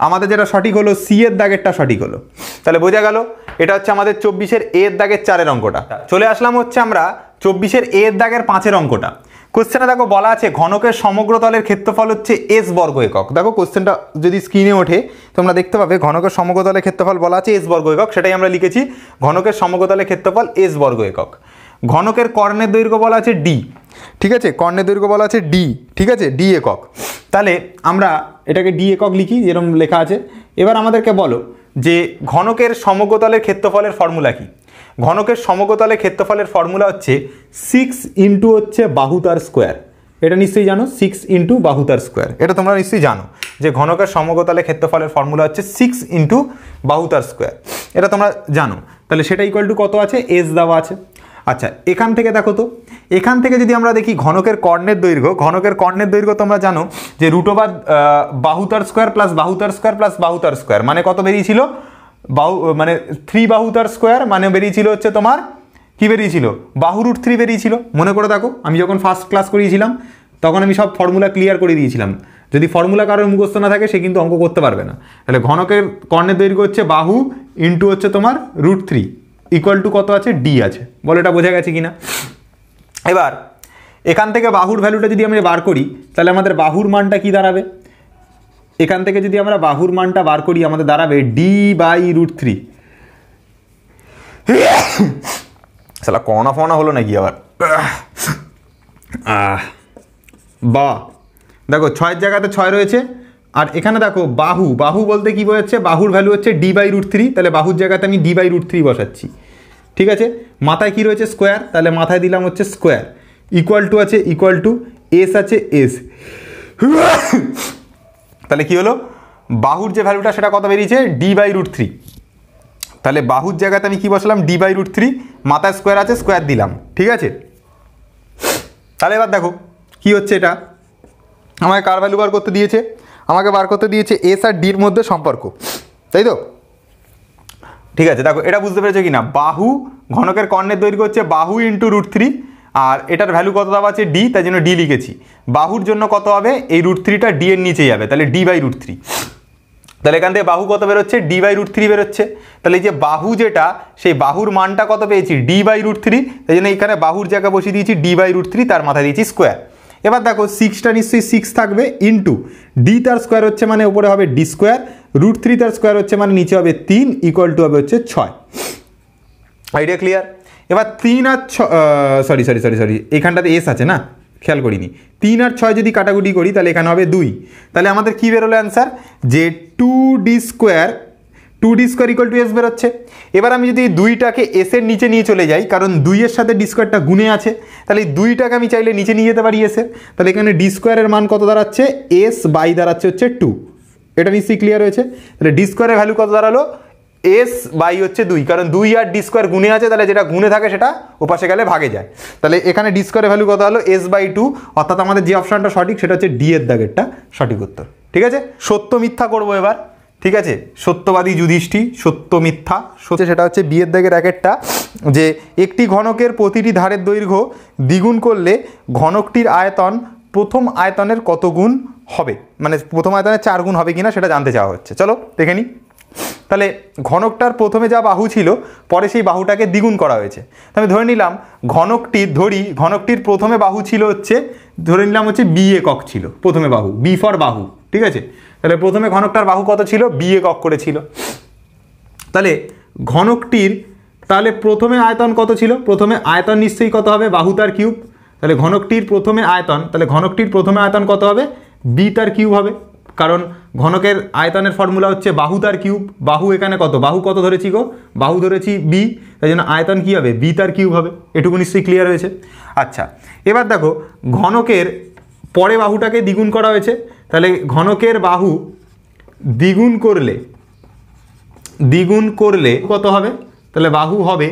আমাদের যেটা সঠিক হলো সি এর দাগেরটা সঠিক হলো। তাহলে বোঝা গেল, এটা হচ্ছে আমাদের 24-এর এর দাগের 4-এর অঙ্কটা। চলে আসলাম হচ্ছে আমরা 24-এর এর দাগের 5-এর অঙ্কটা। কোশ্চেনে দেখো বলা আছে ঘনকের সমগ্রতলের ক্ষেত্রফল হচ্ছে এস বর্গ একক। দেখো কোশ্চেনটা যদি স্ক্রিনে ওঠে তোমরা দেখতে পাবে ঘনকের সমগ্রতলের ক্ষেত্রফল বলা আছে এস বর্গ একক, সেটাই আমরা লিখেছি, ঘনকের সমগ্রতলের ক্ষেত্রফল এস বর্গ একক। ঘনকের কর্ণের দৈর্ঘ্য বলা আছে ডি, ঠিক আছে, কর্ণের দৈর্ঘ্য বলা আছে ডি, ঠিক আছে, ডি একক। তাহলে আমরা এটাকে ডি একক লিখি যেরকম লেখা আছে। এবার আমাদেরকে বলো যে ঘনকের সমগ্রতলের ক্ষেত্রফলের ফর্মুলা কি। ঘনকের সমগ্রতলের ক্ষেত্রফলের ফর্মুলা হচ্ছে 6 ইন্টু হচ্ছে বাহু তার স্কোয়ার। এটা নিশ্চয়ই জানো, 6 ইন্টু বাহু তার স্কোয়ার, এটা তোমরা নিশ্চয়ই জানো যে ঘনকের সমগ্রতলের ক্ষেত্রফলের ফর্মুলা হচ্ছে 6 ইন্টু বাহু তার স্কোয়ার, এটা তোমরা জানো। তাহলে সেটা ইকুয়াল টু কত আছে, এস দেওয়া আছে। আচ্ছা, এখান থেকে দেখো তো, এখান থেকে যদি আমরা দেখি ঘনকের কর্ণের দৈর্ঘ্য, ঘনকের কর্ণের দৈর্ঘ্য তোমরা জানো যে √, বাহু তার স্কোয়ার প্লাস বাহু তার স্কোয়ার প্লাস বাহু তার স্কোয়ার মানে কত বেরিয়েছিল, বাহু মানে 3 বাহু তার স্কোয়ার মানে বেরিয়েছিল হচ্ছে তোমার কি বেরিয়েছিল, বাহু √3 বেরিয়েছিল। মনে করে দেখো, আমি যখন ফার্স্ট ক্লাস করিয়েছিলাম তখন আমি সব ফর্মুলা ক্লিয়ার করে দিয়েছিলাম। যদি ফর্মুলা কারোর মুখস্থ না থাকে সে কিন্তু অঙ্ক করতে পারবে না। তাহলে ঘনকের কর্ণের দৈর্ঘ্য হচ্ছে বাহু ইন্টু হচ্ছে তোমার √3 ইকুয়াল টু কত আছে, ডি আছে। বলো এটা বোঝা গেছে কিনা। এবার এখান থেকে বাহুর ভ্যালুটা যদি আমরা বার করি তাহলে আমাদের বাহুর মানটা কি দাঁড়াবে, এখান থেকে যদি আমরা বাহুর মানটা বার করি আমাদের দাঁড়াবে d/√3। শালা করোনা ফোনা হলো নাকি আবার, বা দেখো 6-এর জায়গাতে 6 রয়েছে, আর এখানে দেখো বাহু, বাহু বলতে কি বোঝাচ্ছে, বাহুর ভ্যালু হচ্ছে d/√3, তাহলে বাহুর জায়গাতে আমি d/√3 বসাচ্ছি, ঠিক আছে। মাথায় কি রয়েছে, স্কোয়ার, তাহলে মাথায় দিলাম হচ্ছে স্কোয়ার, ইকুয়াল টু আছে, ইকুয়াল টু এস আছে, এস। তাহলে কি হলো, বাহুর যে ভ্যালুটা সেটা কত বেরিয়েছে, d/√3। তাহলে বাহুর জায়গাতে আমি কি বসালাম, d/√3, মাথায় স্কোয়ার আছে, স্কোয়ার দিলাম, ঠিক আছে। তাহলে এবার দেখো কি হচ্ছে, এটা আমাকে কার ভ্যালু বার করতে দিয়েছে, আমাকে বার করতে দিয়েছে এস আর ডির মধ্যে সম্পর্ক, তাই তো, ঠিক আছে। দেখো এটা বুঝতে পেরেছো কি না, বাহু ঘনকের কর্ণের দৈর্ঘ্য হচ্ছে বাহু ইন্টু √3, আর এটার ভ্যালু কত দেওয়া আছে, ডি, তাই জন্য ডি লিখেছি। বাহুর জন্য কত হবে, এই √3টা ডি এর নিচে যাবে, তাহলে d/√3। তাহলে এখান থেকে বাহু কত বেরোচ্ছে, d/√3 বেরোচ্ছে। তাহলে এই যে বাহু যেটা, সেই বাহুর মানটা কত পেয়েছি, d/√3, তাই জন্য এখানে বাহুর জায়গা বসিয়ে দিয়েছি d/√3, তার মাথায় দিয়েছি স্কোয়ার। এবার দেখো 6টা নিশ্চয়ই 6 থাকবে, ইন্টু ডি তার স্কোয়ার হচ্ছে মানে উপরে হবে ডি স্কোয়ার, √3 তার স্কোয়ার হচ্ছে মানে নিচে হবে 3, ইকুয়াল টু হবে হচ্ছে 6। Idea clear. এবার 3 আর 6, সরি এখানটাতে এস আছে না, খেয়াল করিনি। 3 আর 6 যদি কাটাকুটি করি তাহলে এখানে হবে 2, তাহলে আমাদের কি বেরোলো অ্যান্সার, যে 2d square equal to S বেরোচ্ছে। এবার আমি যদি 2টাকে এসের নিচে নিয়ে চলে যাই, কারণ 2-এর সাথে ডি স্কোয়ারটা গুণে আছে, তাহলে এই 2টাকে আমি চাইলে নিচে নিয়ে যেতে পারি এসের, তাহলে এখানে ডি স্কোয়ারের মান কত দাঁড়াচ্ছে, এস বাই দাঁড়াচ্ছে হচ্ছে 2। এটা নিশ্চয়ই ক্লিয়ার হয়েছে। তাহলে ডি স্কোয়ারের ভ্যালু কত দাঁড়ালো, এস বাই হচ্ছে 2, কারণ 2 আর ডি স্কোয়ার গুণে আছে, তাহলে যেটা গুণে থাকে সেটা ওপাশে গেলে ভাগে যায়। তাহলে এখানে ডি স্কোয়ারের ভ্যালু কত হলো, s/2, অর্থাৎ আমাদের যে অপশনটা সঠিক সেটা হচ্ছে ডি এর দাগেরটা সঠিক উত্তর, ঠিক আছে। সত্য মিথ্যা করবো এবার, ঠিক আছে, সত্যবাদী যুধিষ্ঠি, সত্য মিথ্যা সত্য, সেটা হচ্ছে বিয়ের দাগের একেরটা, যে একটি ঘনকের প্রতিটি ধারের দৈর্ঘ্য দ্বিগুণ করলে ঘনকটির আয়তন প্রথম আয়তনের কত গুণ হবে, মানে প্রথম আয়তনের 4 গুণ হবে কিনা সেটা জানতে চাওয়া হচ্ছে। চলো দেখে নিই। তাহলে ঘনকটার প্রথমে যা বাহু ছিল পরে সেই বাহুটাকে দ্বিগুণ করা হয়েছে। তো আমি ধরে নিলাম ঘনকটির প্রথমে বাহু ছিল হচ্ছে, ধরে নিলাম হচ্ছে বি একক ছিল প্রথমে বাহু, বি ফর বাহু, ঠিক আছে। তাহলে প্রথমে ঘনকটার বাহু কত ছিল, বি একক করে ছিল। তাহলে ঘনকটির তাহলে প্রথমে আয়তন কত ছিল, প্রথমে আয়তন নিশ্চয়ই কত হবে, বাহু তার কিউব। তাহলে ঘনকটির প্রথমে আয়তন, তাহলে ঘনকটির প্রথমে আয়তন কত হবে, বি তার কিউব হবে, কারণ ঘনকের আয়তনের ফর্মুলা হচ্ছে বাহু তার কিউব। বাহু এখানে কত, বাহু কত ধরেছি গো, বাহু ধরেছি বি, তাই জন্য আয়তন কী হবে, বি তার কিউব হবে। এটুকু নিশ্চয়ই ক্লিয়ার হয়েছে। আচ্ছা, এবার দেখো ঘনকের পরে বাহুটাকে দ্বিগুণ করা হয়েছে, তাহলে ঘনকের বাহু দ্বিগুণ করলে কত হবে, তাহলে বাহু হবে,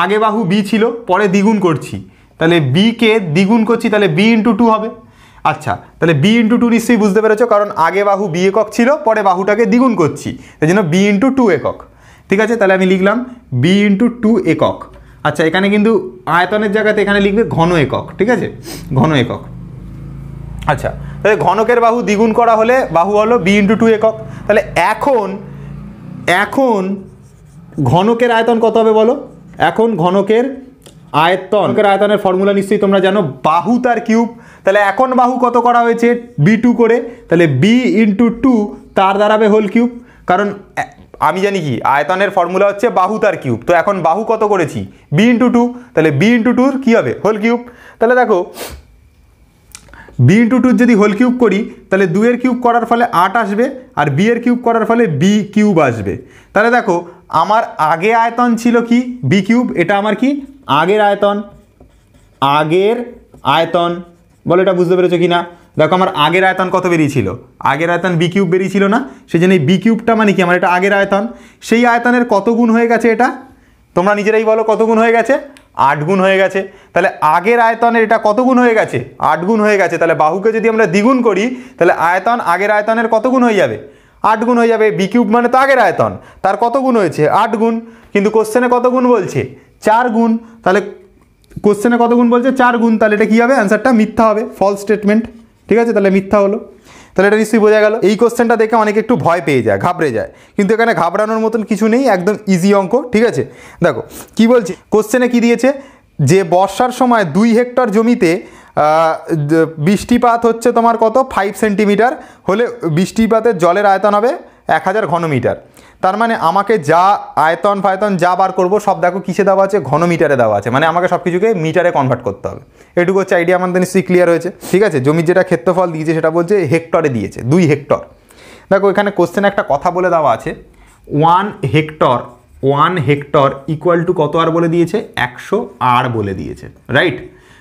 আগে বাহু বি ছিল পরে দ্বিগুণ করছি, তাহলে বিকে দ্বিগুণ করছি, তাহলে বি ইন্টু 2 হবে। আচ্ছা, তাহলে বি ইন্টু 2 নিশ্চয়ই বুঝতে পেরেছো, কারণ আগে বাহু বি একক ছিল পরে বাহুটাকে দ্বিগুণ করছি, তাই জন্য বি ইন্টু 2 একক। ঠিক আছে, তাহলে আমি লিখলাম বি ইন্টু 2 একক। আচ্ছা, এখানে কিন্তু আয়তনের জায়গাতে এখানে লিখবে ঘন একক, ঠিক আছে, ঘন একক। আচ্ছা, তাহলে ঘনকের বাহু দ্বিগুণ করা হলে বাহু হলো বি ইন্টু 2 একক। তাহলে এখন ঘনকের আয়তন কত হবে বলো, এখন ঘনকের আয়তনের ফর্মুলা নিশ্চয়ই তোমরা জানো, বাহু তার কিউব। তাহলে এখন বাহু কত করা হয়েছে, বি2 করে, তাহলে বি ইন্টু 2 তার দাঁড়াবে হোল কিউব, কারণ আমি জানি কি আয়তনের ফর্মুলা হচ্ছে বাহু তার কিউব। তো এখন বাহু কত করেছি, বি ইন্টু 2, তাহলে বি ইন্টু 2 কী হবে, হোল কিউব। তাহলে দেখো বি ইন্টু 2 যদি হোল কিউব করি, তাহলে 2 এর কিউব করার ফলে 8 আসবে, আর বি এর কিউব করার ফলে বি কিউব আসবে। তাহলে দেখো আমার আগে আয়তন ছিল কি, বি কিউব, এটা আমার কি আগের আয়তন বলো, এটা বুঝতে পেরেছো কি না? দেখো আমার আগের আয়তন কত বেরিয়েছিল, আগের আয়তন বি কিউব বেরিয়েছিল না, সেই জন্য এই বি কিউবটা মানে কি আমার এটা আগের আয়তন, সেই আয়তনের কত গুণ হয়ে গেছে, এটা তোমরা নিজেরাই বলো কত গুণ হয়ে গেছে, 8 গুণ হয়ে গেছে। তাহলে আগের আয়তনের এটা কত গুণ হয়ে গেছে, 8 গুণ হয়ে গেছে। তাহলে বাহুকে যদি আমরা দ্বিগুণ করি, তাহলে আয়তন আগের আয়তনের কত গুণ হয়ে যাবে, 8 গুণ হয়ে যাবে। বি কিউব মানে তো আগের আয়তন, তার কত গুণ হয়েছে, 8 গুণ, কিন্তু কোশ্চেনে কত গুণ বলছে, 4 গুণ। তাহলে কোশ্চেনে কত গুণ বলছে, 4 গুণ, তাহলে এটা কী হবে, অ্যান্সারটা মিথ্যা হবে, ফলস স্টেটমেন্ট। ঠিক আছে, তাহলে মিথ্যা হলো। তাহলে এটা নিশ্চয়ই বোঝা গেল। এই কোশ্চেনটা দেখে অনেকে একটু ভয় পেয়ে যায়, ঘাবড়ে যায়, কিন্তু এখানে ঘাবড়ানোর মতন কিছু নেই, একদম ইজি অঙ্ক। ঠিক আছে, দেখো কি বলছে কোশ্চেনে, কি দিয়েছে, যে বর্ষার সময় 2 হেক্টর জমিতে বৃষ্টিপাত হচ্ছে তোমার কত, 5 সেন্টিমিটার হলে বৃষ্টিপাতের জলের আয়তন হবে 1000 ঘনমিটার। তার মানে আমাকে যা আয়তন ফায়তন যা বার করবো সব দেখো কিসে দেওয়া আছে, ঘনমিটারে দেওয়া আছে, মানে আমাকে সব কিছুকে মিটারে কনভার্ট করতে হবে। এটুকু হচ্ছে আইডিয়া আমাদের নিশ্চয়ই ক্লিয়ার হয়েছে। ঠিক আছে, জমির যেটা ক্ষেত্রফল দিয়েছে সেটা বলছে হেক্টরে দিয়েছে, 2 হেক্টর। দেখো এখানে কোশ্চেনে একটা কথা বলে দেওয়া আছে, 1 হেক্টর ইকুয়াল টু কত আর বলে দিয়েছে, 100 আর বলে দিয়েছে, রাইট।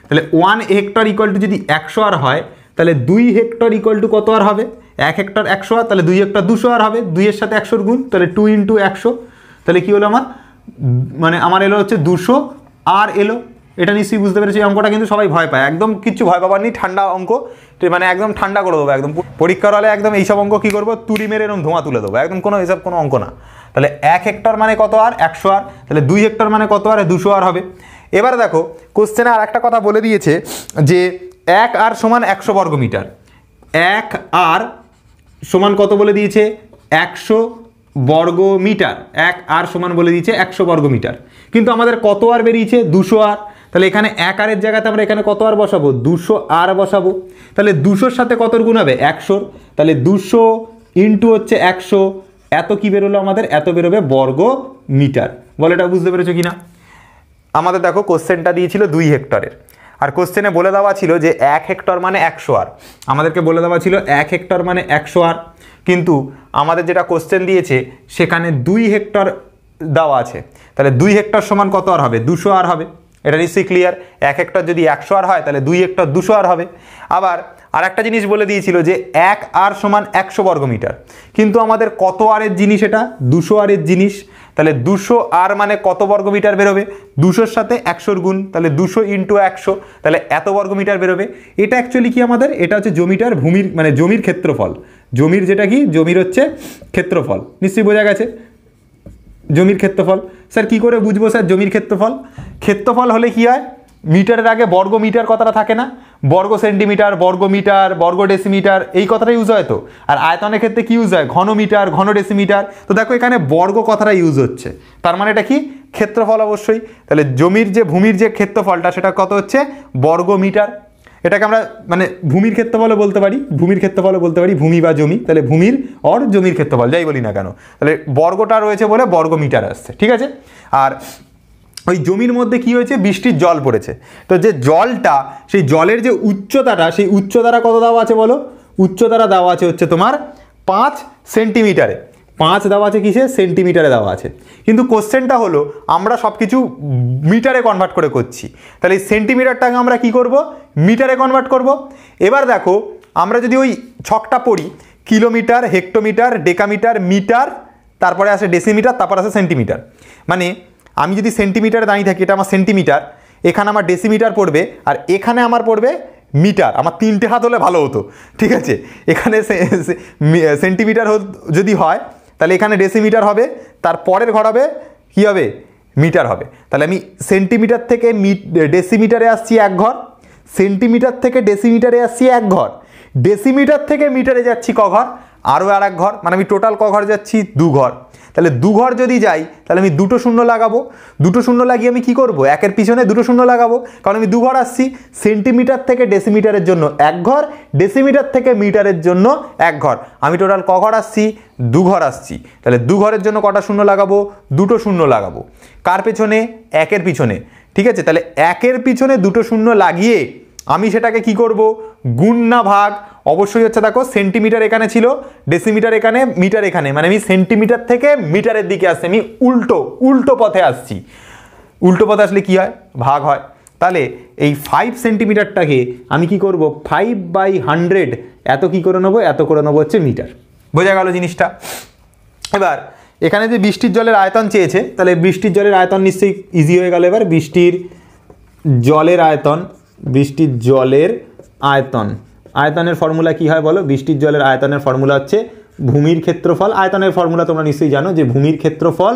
তাহলে 1 হেক্টর ইকুয়াল টু যদি 100 আর হয়, তাহলে 2 হেক্টর ইকুয়াল টু কত আর হবে, 1 হেক্টর 100 আর, তাহলে 2 হেক্টর 200 আর হবে, 2 এর সাথে 100 গুণ, তাহলে 2 ইন্টু 100, তাহলে কী হলো আমার, মানে আমার এলো হচ্ছে 200 আর এলো। এটা নিশ্চয়ই বুঝতে পেরেছি। এই অঙ্কটা কিন্তু সবাই ভয় পায়, একদম কিচ্ছু ভয় পাবার নেই, ঠান্ডা অঙ্ক, মানে একদম ঠান্ডা করে দেবো একদম। পরীক্ষার হলে একদম এইসব অঙ্ক কী করবো, তুড়ি মেরে এরকম ধোঁয়া তুলে দেবো, একদম কোনো এসব কোনো অঙ্ক না। তাহলে 1 হেক্টর মানে কত আর, 100 আর, তাহলে 2 হেক্টর মানে কত আর, 200 আর হবে। এবারে দেখো কোশ্চেনে আর একটা কথা বলে দিয়েছে যে 1 আর সমান 100 বর্গমিটার, 1 আর সমান কত বলে দিয়েছে, 100 বর্গমিটার, 1 আর সমান বলে দিয়েছে 100 বর্গমিটার, কিন্তু আমাদের কত আর বেরিয়েছে, 200 আর। তাহলে এখানে 1 আরের জায়গাতে আমরা এখানে কত আর বসাবো, 200 আর বসাবো। তাহলে 200-র সাথে কতর গুণ হবে, 100-র, তাহলে 200 ইন্টু হচ্ছে 100, এত কি বেরোলো আমাদের, এত বেরোবে বর্গ মিটার। বলে এটা বুঝতে পেরেছো কিনা? আমাদের দেখো কোশ্চেনটা দিয়েছিল 2 হেক্টরের, আর কোশ্চেনে বলে দেওয়া ছিল যে 1 হেক্টর মানে 100 আর, আমাদেরকে বলে দেওয়া ছিল 1 হেক্টর মানে 100 আর, কিন্তু আমাদের যেটা কোশ্চেন দিয়েছে সেখানে 2 হেক্টর দেওয়া আছে, তাহলে 2 হেক্টর সমান কত আর হবে, 200 আর হবে। এটা নিশ্চয়ই ক্লিয়ার, 1 হেক্টর যদি 100 আর হয় তাহলে 2 হেক্টর 200 আর হবে। আবার আরেকটা জিনিস বলে দিয়েছিল যে 1 আর সমান 100 বর্গমিটার, কিন্তু আমাদের কত আরের জিনিস, এটা 200 আরের জিনিস, তাহলে 200 আর মানে কত বর্গমিটার বেরোবে, 200-র সাথে 100-র গুণ, তাহলে 200 × 100, তাহলে এত বর্গমিটার বেরোবে। এটা অ্যাকচুয়ালি কি আমাদের, এটা হচ্ছে জমিটার ভূমির মানে জমির ক্ষেত্রফল, জমির যেটা কি জমির হচ্ছে ক্ষেত্রফল, নিশ্চয়ই বোঝা গেছে। জমির ক্ষেত্রফল স্যার কী করে বুঝবো স্যার জমির ক্ষেত্রফল? ক্ষেত্রফল হলে কি হয়, মিটারের আগে বর্গ মিটার কথাটা থাকে না, বর্গ সেন্টিমিটার, বর্গ মিটার, বর্গ ডেসিমিটার, এই কথাটা ইউজ হয় তো। আর আয়তনের ক্ষেত্রে কি ইউজ হয়, ঘন মিটার, ঘন ডেসিমিটার। তো দেখো এখানে বর্গ কথাটা ইউজ হচ্ছে, তার মানে এটা কি ক্ষেত্রফল অবশ্যই। তাহলে জমির যে ভূমির যে ক্ষেত্রফলটা সেটা কত হচ্ছে, বর্গ মিটার। এটাকে আমরা মানে ভূমির ক্ষেত্রফলও বলতে পারি, ভূমির ক্ষেত্রফলও বলতে পারি, ভূমি বা জমি, তাহলে ভূমির অর জমির ক্ষেত্রফল যাই বলি না কেন, তাহলে বর্গটা রয়েছে বলে বর্গ মিটার আসছে, ঠিক আছে। আর ওই জমির মধ্যে কি হয়েছে, বৃষ্টির জল পড়েছে, তো যে জলটা, সেই জলের যে উচ্চতাটা, সেই উচ্চতাটা কত দেওয়া আছে বলো, উচ্চতাটা দেওয়া আছে হচ্ছে তোমার 5 সেন্টিমিটারে, 5 দেওয়া আছে কিসে, সেন্টিমিটারে দেওয়া আছে। কিন্তু কোশ্চেনটা হলো আমরা সব কিছু মিটারে কনভার্ট করে করছি, তাহলে এই সেন্টিমিটারটাকে আমরা কি করব, মিটারে কনভার্ট করব। এবার দেখো আমরা যদি ওই ছকটা পড়ি, কিলোমিটার, হেক্টোমিটার, ডেকামিটার, মিটার, তারপরে আসে ডেসিমিটার, তারপর আসে সেন্টিমিটার। মানে আমি যদি সেন্টিমিটারে দাঁড়িয়ে থাকি, এটা আমার সেন্টিমিটার, এখানে আমার ডেসিমিটার পড়বে, আর এখানে আমার পড়বে মিটার। আমার 3টে হাত হলে ভালো হতো, ঠিক আছে। এখানে সেন্টিমিটার যদি হয় তাহলে এখানে ডেসিমিটার হবে, তার পরের ঘর হবে কী হবে, মিটার হবে। তাহলে আমি সেন্টিমিটার থেকে ডেসিমিটারে আসছি 1 ঘর, সেন্টিমিটার থেকে ডেসিমিটারে আসছি 1 ঘর, ডেসিমিটার থেকে মিটারে যাচ্ছি ক ঘর, আরও আর 1 ঘর, মানে আমি টোটাল ক ঘর যাচ্ছি, 2 ঘর। তাহলে 2 ঘর যদি যাই তাহলে আমি 2টো শূন্য লাগাবো, 2টো শূন্য লাগিয়ে আমি কি করব, একের পিছনে 2টো শূন্য লাগাবো, কারণ আমি 2 ঘর আসছি। সেন্টিমিটার থেকে ডেসিমিটারের জন্য 1 ঘর, ডেসিমিটার থেকে মিটারের জন্য 1 ঘর, আমি টোটাল ক ঘর আসছি, 2 ঘর আসছি। তাহলে 2 ঘরের জন্য কটা শূন্য লাগাবো, 2টো শূন্য লাগাবো, কার পেছনে, একের পিছনে, ঠিক আছে। তাহলে একের পিছনে 2টো শূন্য লাগিয়ে আমি সেটাকে কি করব, গুণ না ভাগ, অবশ্যই হচ্ছে দেখো সেন্টিমিটার এখানে ছিল, ডেসিমিটার এখানে, মিটার এখানে, মানে আমি সেন্টিমিটার থেকে মিটারের দিকে আসছি, আমি উল্টো পথে আসছি। উল্টো পথে আসলে কি হয়, ভাগ হয়। তাহলে এই 5 সেন্টিমিটারটাকে আমি কি করব, 5/100 এত কি করে নেবো, এত করে নেবো হচ্ছে মিটার। বোঝা গেল জিনিসটা। এবার এখানে যে বৃষ্টির জলের আয়তন চেয়েছে, তাহলে বৃষ্টির জলের আয়তন নিশ্চয়ই ইজি হয়ে গেল। এবার বৃষ্টির জলের আয়তন, বৃষ্টির জলের আয়তন, আয়তনের ফর্মুলা কি হয় বলো, বৃষ্টির জলের আয়তনের ফর্মুলা হচ্ছে ভূমির ক্ষেত্রফল। আয়তনের ফর্মুলা তোমরা নিশ্চয়ই জানো যে ভূমির ক্ষেত্রফল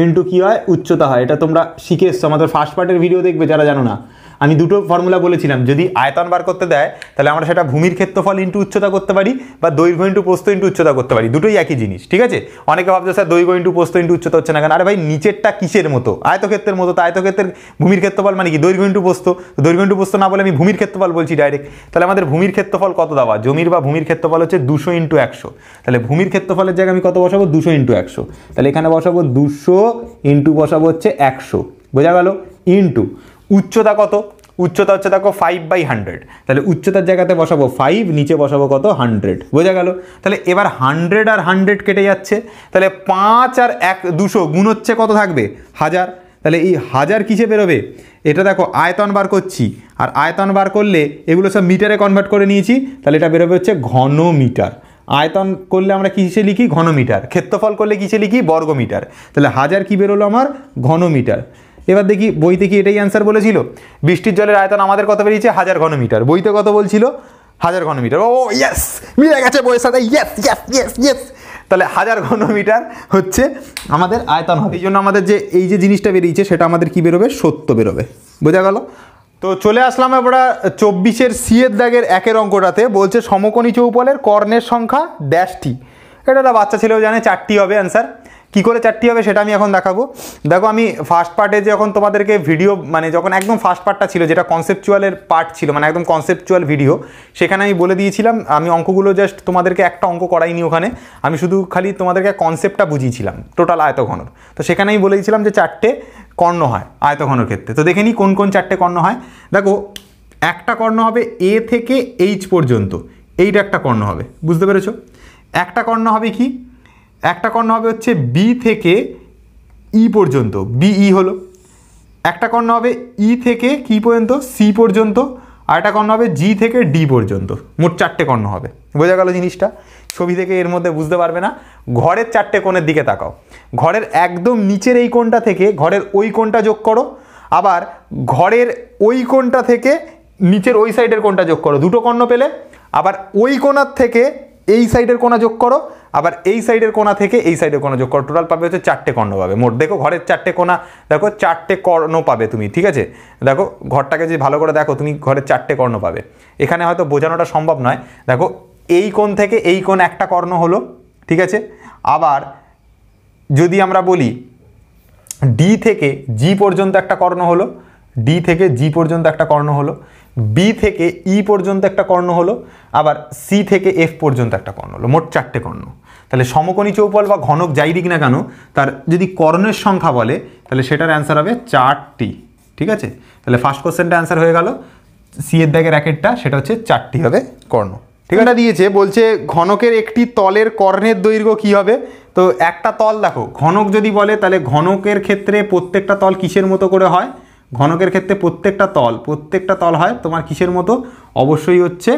ইন্টু কি হয়, উচ্চতা হয়। এটা তোমরা শিখে এসছো, আমাদের ফার্স্ট পার্টের ভিডিও দেখবে যারা জানো না। আমি দুটো ফর্মুলা বলেছিলাম, যদি আয়তন বার করতে দেয় তাহলে আমরা সেটা ভূমির ক্ষেত্রফল ইন্টু উচ্চতা করতে পারি, বা দৈর্ঘ্য ইন্টু প্রস্থ ইন্টু উচ্চতা করতে পারি, দুটোই একই জিনিস, ঠিক আছে। অনেকে ভাবছে স্যার দৈর্ঘ্য ইন্টু প্রস্থ ইন্টু উচ্চতা হচ্ছে না কেন, আরে ভাই নিচেরটা কিসের মতো, আয়তক্ষেত্রের মতো, তো আয়তক্ষেত্রের ভূমির ক্ষেত্রফল মানে কি, দৈর্ঘ্য ইন্টু প্রস্থ, দৈর্ঘ্য ইন্টু প্রস্থ না বলে আমি ভূমির ক্ষেত্রফল বলছি ডাইরেক্ট। তাহলে আমাদের ভূমির ক্ষেত্রফল কত দেওয়া, জমির বা ভূমির ক্ষেত্রফল হচ্ছে 200 × 100। তাহলে ভূমির ক্ষেত্রফলের জায়গায় আমি কত বসাবো, 200 × 100। তাহলে এখানে বসাবো 200 ইন্টু বসাবো হচ্ছে 100, বোঝা গেল, ইন্টু উচ্চতা কত, উচ্চতা হচ্ছে দেখো 5/100, তাহলে উচ্চতার জায়গাতে বসাবো 5, নিচে বসাবো কত, 100, বোঝা গেল। তাহলে এবার 100 আর 100 কেটে যাচ্ছে, তাহলে 5 আর 200 গুণ হচ্ছে কত থাকবে, 1000। তাহলে এই 1000 কিসে বেরোবে, এটা দেখো আয়তন বার করছি, আর আয়তন বার করলে এগুলো সব মিটারে কনভার্ট করে নিয়েছি, তাহলে এটা বেরোবে হচ্ছে ঘন মিটার। আয়তন করলে আমরা কিসে লিখি, ঘন মিটার, ক্ষেত্রফল করলে কিসে লিখি, বর্গ মিটার। তাহলে 1000 কি বেরোলো আমার, ঘন মিটার। এবার দেখি বইতে কি এটাই অ্যান্সার বলেছিল, বৃষ্টির জলের আয়তন আমাদের কত বেরিয়েছে, 1000 ঘন মিটার। বইতে কত বলছিল, 1000 ঘন মিটার। ও ইয়েস, মিলে গেছে বইয়ের সাথে, ইয়েস ইয়েস ইয়েস ইয়েস। তাহলে 1000 ঘন মিটার হচ্ছে আমাদের আয়তন হবে। এই জন্য আমাদের যে এই যে জিনিসটা বেরিয়েছে সেটা আমাদের কি বেরোবে, সত্য বেরোবে, বোঝা গেল। তো চলে আসলাম আমরা 24-এর সিয়ের দাগের 1-এর অঙ্কটাতে। বলছে সমকোণী চৌপলের কর্ণের সংখ্যা ড্যাশটি। এটা একটা বাচ্চা ছেলেও জানে, 4টি হবে অ্যান্সার। কী করে 4টি হবে সেটা আমি এখন দেখাবো। দেখো আমি ফার্স্ট পার্টে যখন তোমাদেরকে ভিডিও, মানে যখন একদম ফার্স্ট পার্টটা ছিল, যেটা কনসেপচুয়ালের পার্ট ছিল, মানে একদম কনসেপচুয়াল ভিডিও, সেখানে আমি বলে দিয়েছিলাম, আমি অঙ্কগুলো জাস্ট তোমাদেরকে একটা অঙ্ক করাইনি ওখানে, আমি শুধু খালি তোমাদেরকে কনসেপ্টটা বুঝিয়েছিলাম টোটাল আয়তঘনর। তো সেখানে আমি বলে দিয়েছিলাম যে 4টে কর্ণ হয় আয়তঘনর ক্ষেত্রে। তো দেখে নিই কোন কোন 4টে কর্ণ হয়। দেখো একটা কর্ণ হবে এ থেকে এইচ পর্যন্ত, এইটা একটা কর্ণ হবে, বুঝতে পেরেছো। একটা কর্ণ হবে কি, একটা কর্ণ হবে হচ্ছে বি থেকে ই পর্যন্ত, বিই হলো। একটা কর্ণ হবে ই থেকে কি পর্যন্ত, সি পর্যন্ত, আর একটা কর্ণ হবে জি থেকে ডি পর্যন্ত, মোট 4টে কর্ণ হবে। বোঝা গেল জিনিসটা? ছবি থেকে এর মধ্যে বুঝতে পারবে না। ঘরের 4টে কোণের দিকে তাকাও, ঘরের একদম নিচের এই কোণটা থেকে ঘরের ওই কোণটা যোগ করো, আবার ঘরের ওই কোণটা থেকে নিচের ওই সাইডের কোণটা যোগ করো, দুটো কর্ণ পেলে। আবার ওই কোণার থেকে এই সাইডের কোণা যোগ করো, আবার এই সাইডের কোণা থেকে এই সাইডের কোণা যোগ করো, টোটাল পাবে হচ্ছে 4টে কর্ণ পাবে মোট। দেখো ঘরের 4টে কোণা, দেখো 4টে কর্ণ পাবে তুমি, ঠিক আছে? দেখো ঘরটাকে যদি ভালো করে দেখো তুমি ঘরের 4টে কর্ণ পাবে। এখানে হয়তো বোঝানোটা সম্ভব নয়। দেখো এই কোণ থেকে এই কোণ একটা কর্ণ হলো, ঠিক আছে? আবার যদি আমরা বলি ডি থেকে জি পর্যন্ত একটা কর্ণ হলো, ডি থেকে জি পর্যন্ত একটা কর্ণ হলো, বি থেকে ই পর্যন্ত একটা কর্ণ হলো, আবার সি থেকে এফ পর্যন্ত একটা কর্ণ হলো, মোট 4টে কর্ণ। তাহলে সমকোণী চৌপল বা ঘনক যাই দিক না কেন, তার যদি কর্ণের সংখ্যা বলে তাহলে সেটার অ্যান্সার হবে 4টি, ঠিক আছে? তাহলে ফার্স্ট কোশ্চেনটা অ্যান্সার হয়ে গেল, সি এর দাগের র্যাকেটটা সেটা হচ্ছে 4টি হবে কর্ণ। ঠিক আছে, দিয়েছে বলছে ঘনকের একটি তলের কর্ণের দৈর্ঘ্য কি হবে। তো একটা তল দেখো, ঘনক যদি বলে তাহলে ঘনকের ক্ষেত্রে প্রত্যেকটা তল কিসের মতো করে হয়? ঘনকের ক্ষেত্রে প্রত্যেকটা তল হয় তোমার কিসের মতো? অবশ্যই হচ্ছে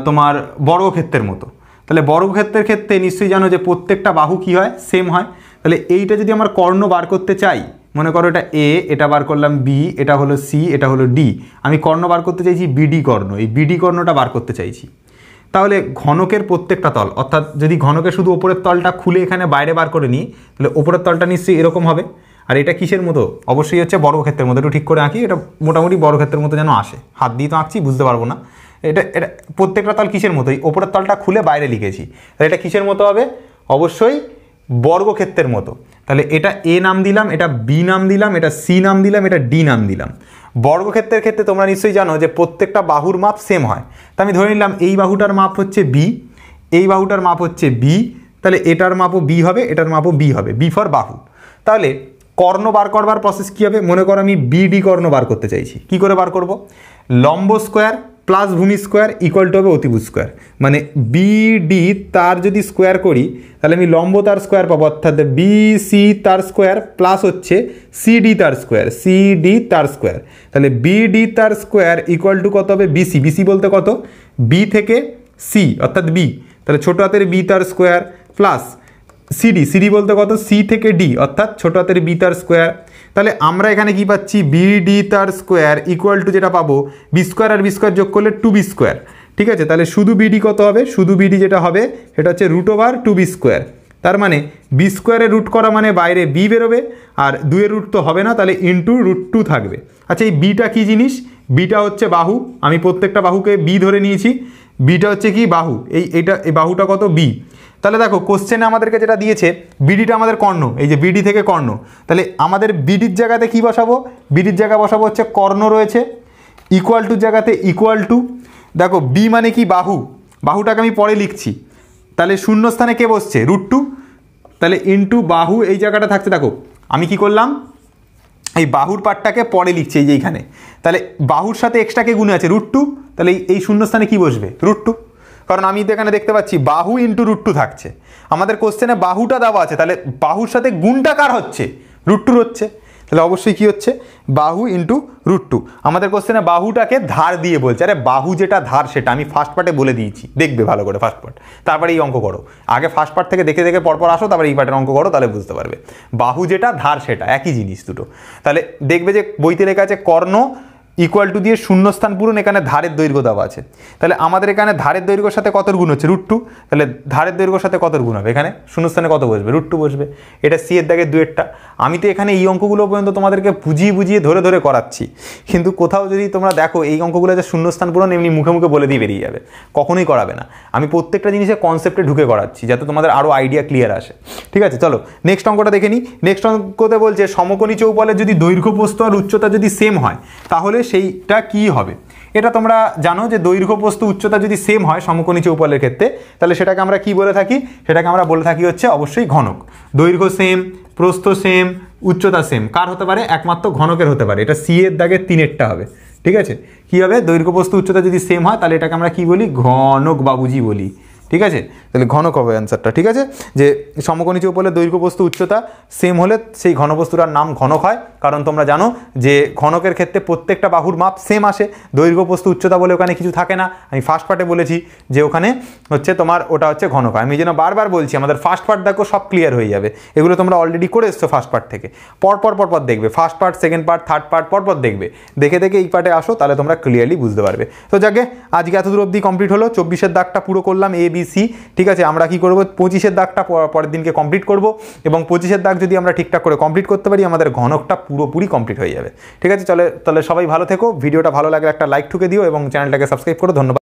তোমার বর্গক্ষেত্রের মতো। তাহলে বর্গক্ষেত্রের ক্ষেত্রে নিশ্চয়ই জানো যে প্রত্যেকটা বাহু কি হয়? সেম হয়। তাহলে এইটা যদি আমার কর্ণ বার করতে চাই, মনে করো এটা এ, এটা বার করলাম বি, এটা হলো সি, এটা হলো ডি, আমি কর্ণ বার করতে চাইছি বিডি কর্ণ, এই বিডি কর্ণটা বার করতে চাইছি। তাহলে ঘনকের প্রত্যেকটা তল, অর্থাৎ যদি ঘনকের শুধু ওপরের তলটা খুলে এখানে বাইরে বার করে নিই, তাহলে ওপরের তলটা নিশ্চয়ই এরকম হবে। আর এটা কিসের মতো? অবশ্যই হচ্ছে বর্গক্ষেত্রের মতো। একটু ঠিক করে আঁকি, এটা মোটামুটি বর্গক্ষেত্রের মতো যেন আসে। হাত দিয়ে তো আঁকছি, বুঝতে পারবো না। এটা প্রত্যেকটা তল কিসের মতো? এই ওপরের তলটা খুলে বাইরে লিখেছি, তাহলে এটা কিসের মতো হবে? অবশ্যই বর্গক্ষেত্রের মতো। তাহলে এটা এ নাম দিলাম, এটা বি নাম দিলাম, এটা সি নাম দিলাম, এটা ডি নাম দিলাম। বর্গক্ষেত্রের ক্ষেত্রে তোমরা নিশ্চয়ই জানো যে প্রত্যেকটা বাহুর মাপ সেম হয়। তা আমি ধরে নিলাম এই বাহুটার মাপ হচ্ছে বি, এই বাহুটার মাপ হচ্ছে বি, তাহলে এটার মাপও বি হবে, এটার মাপও বি হবে, বি ফর বাহু। তাহলে কর্ণ বার করবার প্রসেস কী হবে? মনে করো আমি বিডি কর্ণ বার করতে চাইছি। কি করে বার করব? লম্ব স্কোয়ার প্লাস ভূমি স্কোয়ার ইকুয়াল টু হবে অতিভুজ স্কোয়ার। মানে বিডি তার যদি স্কোয়ার করি তাহলে আমি লম্ব তার স্কোয়ার পাবো, অর্থাৎ বিসি তার স্কোয়ার প্লাস হচ্ছে সিডি তার স্কোয়ার, সিডি তার স্কোয়ার। তাহলে বিডি তার স্কোয়ার ইকুয়াল টু কত হবে? বিসি, বিসি বলতে কত? বি থেকে সি অর্থাৎ বি, তাহলে ছোটো হাতের বি তার স্কোয়ার প্লাস সিডি, সিডি বলতে কত? সি থেকে ডি অর্থাৎ ছোটো হাতের বি তার স্কোয়ার। তাহলে আমরা এখানে কি পাচ্ছি? বিডি তার স্কোয়ার ইকুয়াল টু যেটা পাবো বি স্কোয়ার আর বি স্কোয়ার যোগ করলে 2b স্কোয়ার, ঠিক আছে? তাহলে শুধু বিডি কত হবে? শুধু বিডি যেটা হবে সেটা হচ্ছে √2b স্কোয়ার। তার মানে বি স্কোয়ারের রুট করা মানে বাইরে বি বেরোবে, আর 2-এর রুট তো হবে না, তাহলে ইন্টু √2 থাকবে। আচ্ছা এই বিটা কী জিনিস? বিটা হচ্ছে বাহু, আমি প্রত্যেকটা বাহুকে বি ধরে নিয়েছি। বিটা হচ্ছে কি? বাহু। এই বাহুটা কত? বি। তাহলে দেখো কোশ্চেনে আমাদেরকে যেটা দিয়েছে বিডিটা আমাদের কর্ণ, এই যে বিডি থেকে কর্ণ, তাহলে আমাদের বিডির জায়গাতে কি বসাবো? বিডির জায়গা বসাবো হচ্ছে কর্ণ রয়েছে, ইকুয়াল টু জায়গাতে ইকুয়াল টু। দেখো বি মানে কি? বাহু, বাহুটাকে আমি পরে লিখছি, তাহলে শূন্যস্থানে কে বসছে? √2, তাহলে ইন্টু বাহু এই জায়গাটা থাকছে। দেখো আমি কি করলাম? এই বাহুর পার্টটাকে পরে লিখছি এই যে এইখানে, তাহলে বাহুর সাথে এক্সট্রাকে গুণে আছে √2, তাহলে এই শূন্যস্থানে কি বসবে? √2, কারণ আমি তো এখানে দেখতে পাচ্ছি বাহু ইন্টু √2 থাকছে। আমাদের কোশ্চেনে বাহুটা দেওয়া আছে, তাহলে বাহুর সাথে গুণটা কার হচ্ছে? √2 হচ্ছে, তাহলে অবশ্যই কি হচ্ছে? বাহু ইন্টু √2। আমাদের কোশ্চেনে বাহুটাকে ধার দিয়ে বলছে। আরে বাহু যেটা ধার সেটা আমি ফার্স্ট পার্টে বলে দিয়েছি, দেখবে ভালো করে ফার্স্ট পার্ট, তারপরে এই অঙ্ক করো। আগে ফার্স্ট পার্ট থেকে দেখে দেখে পরপর আসো, তারপরে এই পার্টের অঙ্ক করো, তাহলে বুঝতে পারবে। বাহু যেটা ধার সেটা একই জিনিস দুটো। তাহলে দেখবে যে বইতে লেখা আছে কর্ণ ইকুয়াল টু দিয়ে শূন্যস্থান পূরণ, এখানে ধারের দৈর্ঘ্য দেওয়া আছে। তাহলে আমাদের এখানে ধারের দৈর্ঘ্যের সাথে কত গুণ হচ্ছে? √2, তাহলে ধারের দৈর্ঘ্যের সাথে কত গুণ হবে? এখানে শূন্যস্থানে কত বসবে? √2 বসবে। এটা সি এর দাগের 2-এরটা। আমি তো এখানে এই অঙ্কগুলো পর্যন্ত তোমাদেরকে বুঝিয়ে ধরে ধরে করাচ্ছি, কিন্তু কোথাও যদি তোমরা দেখো এই অঙ্কগুলো যে শূন্যস্থান পূরণ এমনি মুখে মুখে বলে দিয়ে বেরিয়ে যাবে, কখনোই করাবে না। আমি প্রত্যেকটা জিনিসের কনসেপ্টে ঢুকে করাচ্ছি যাতে তোমাদের আরও আইডিয়া ক্লিয়ার আসে। ঠিক আছে, চলো নেক্সট অঙ্কটা দেখে নিই। নেক্সট অঙ্কতে বলছে সমকোণী চৌপলের যদি দৈর্ঘ্য প্রস্থ আর উচ্চতা যদি সেম হয় তাহলে সেইটা কি হবে? এটা তোমরা জানো যে দৈর্ঘ্য প্রস্থ উচ্চতা যদি সেম হয় সমকোণী চৌপলের ক্ষেত্রে, তাহলে সেটাকে আমরা কি বলে থাকি? সেটাকে আমরা বলে থাকি হচ্ছে অবশ্যই ঘনক। দৈর্ঘ্য সেম, প্রস্থ সেম, উচ্চতা সেম, কার হতে পারে? একমাত্র ঘনকের হতে পারে। এটা সি এর দাগের 3-এরটা হবে। ঠিক আছে, কি হবে? দৈর্ঘ্য প্রস্থ উচ্চতা যদি সেম হয় তাহলে এটাকে আমরা কি বলি? ঘনক বাবুজি বলি। ঠিক আছে, তাহলে ঘনক হবে অ্যান্সারটা। ঠিক আছে, যে সমকোণী চৌপলের দৈর্ঘ্য প্রস্থ উচ্চতা সেম হলে সেই ঘনবস্তুটার নাম ঘনক হয়, কারণ তোমরা জানো যে ঘনকের ক্ষেত্রে প্রত্যেকটা বাহুর মাপ সেম আসে, দৈর্ঘ্য প্রস্থ উচ্চতা বলে ওখানে কিছু থাকে না। আমি ফার্স্ট পার্টে বলেছি যে ওখানে হচ্ছে তোমার ওটা হচ্ছে ঘনক হয়। আমি যেন বারবার বলছি আমাদের ফার্স্ট পার্ট দেখো সব ক্লিয়ার হয়ে যাবে, এগুলো তোমরা অলরেডি করে এসছো ফার্স্ট পার্ট থেকে, পরপর দেখবে first part second part third part পরপর দেখবে, দেখে দেখে এই পার্টে আসো, তাহলে তোমরা ক্লিয়ারলি বুঝতে পারবে। তো যাকে আজকে এতদূর অবধি কমপ্লিট হলো, 24-এর দাগটা পুরো করলাম ABC। ঠিক আছে, আমরা কি করব 25-এর দাগটা পরের দিনকে কমপ্লিট করব, এবং 25-এর দাগ যদি আমরা ঠিকঠাক করে কমপ্লিট করতে পারি আমাদের ঘনকটা পুরোপুরি কমপ্লিট হয়ে যাবে। ঠিক আছে, তাহলে সবাই ভালো থেকো, ভিডিওটা ভালো লাগলে একটা লাইক ঠুকে দিও এবং চ্যানেলটাকে সাবস্ক্রাইব করো। ধন্যবাদ।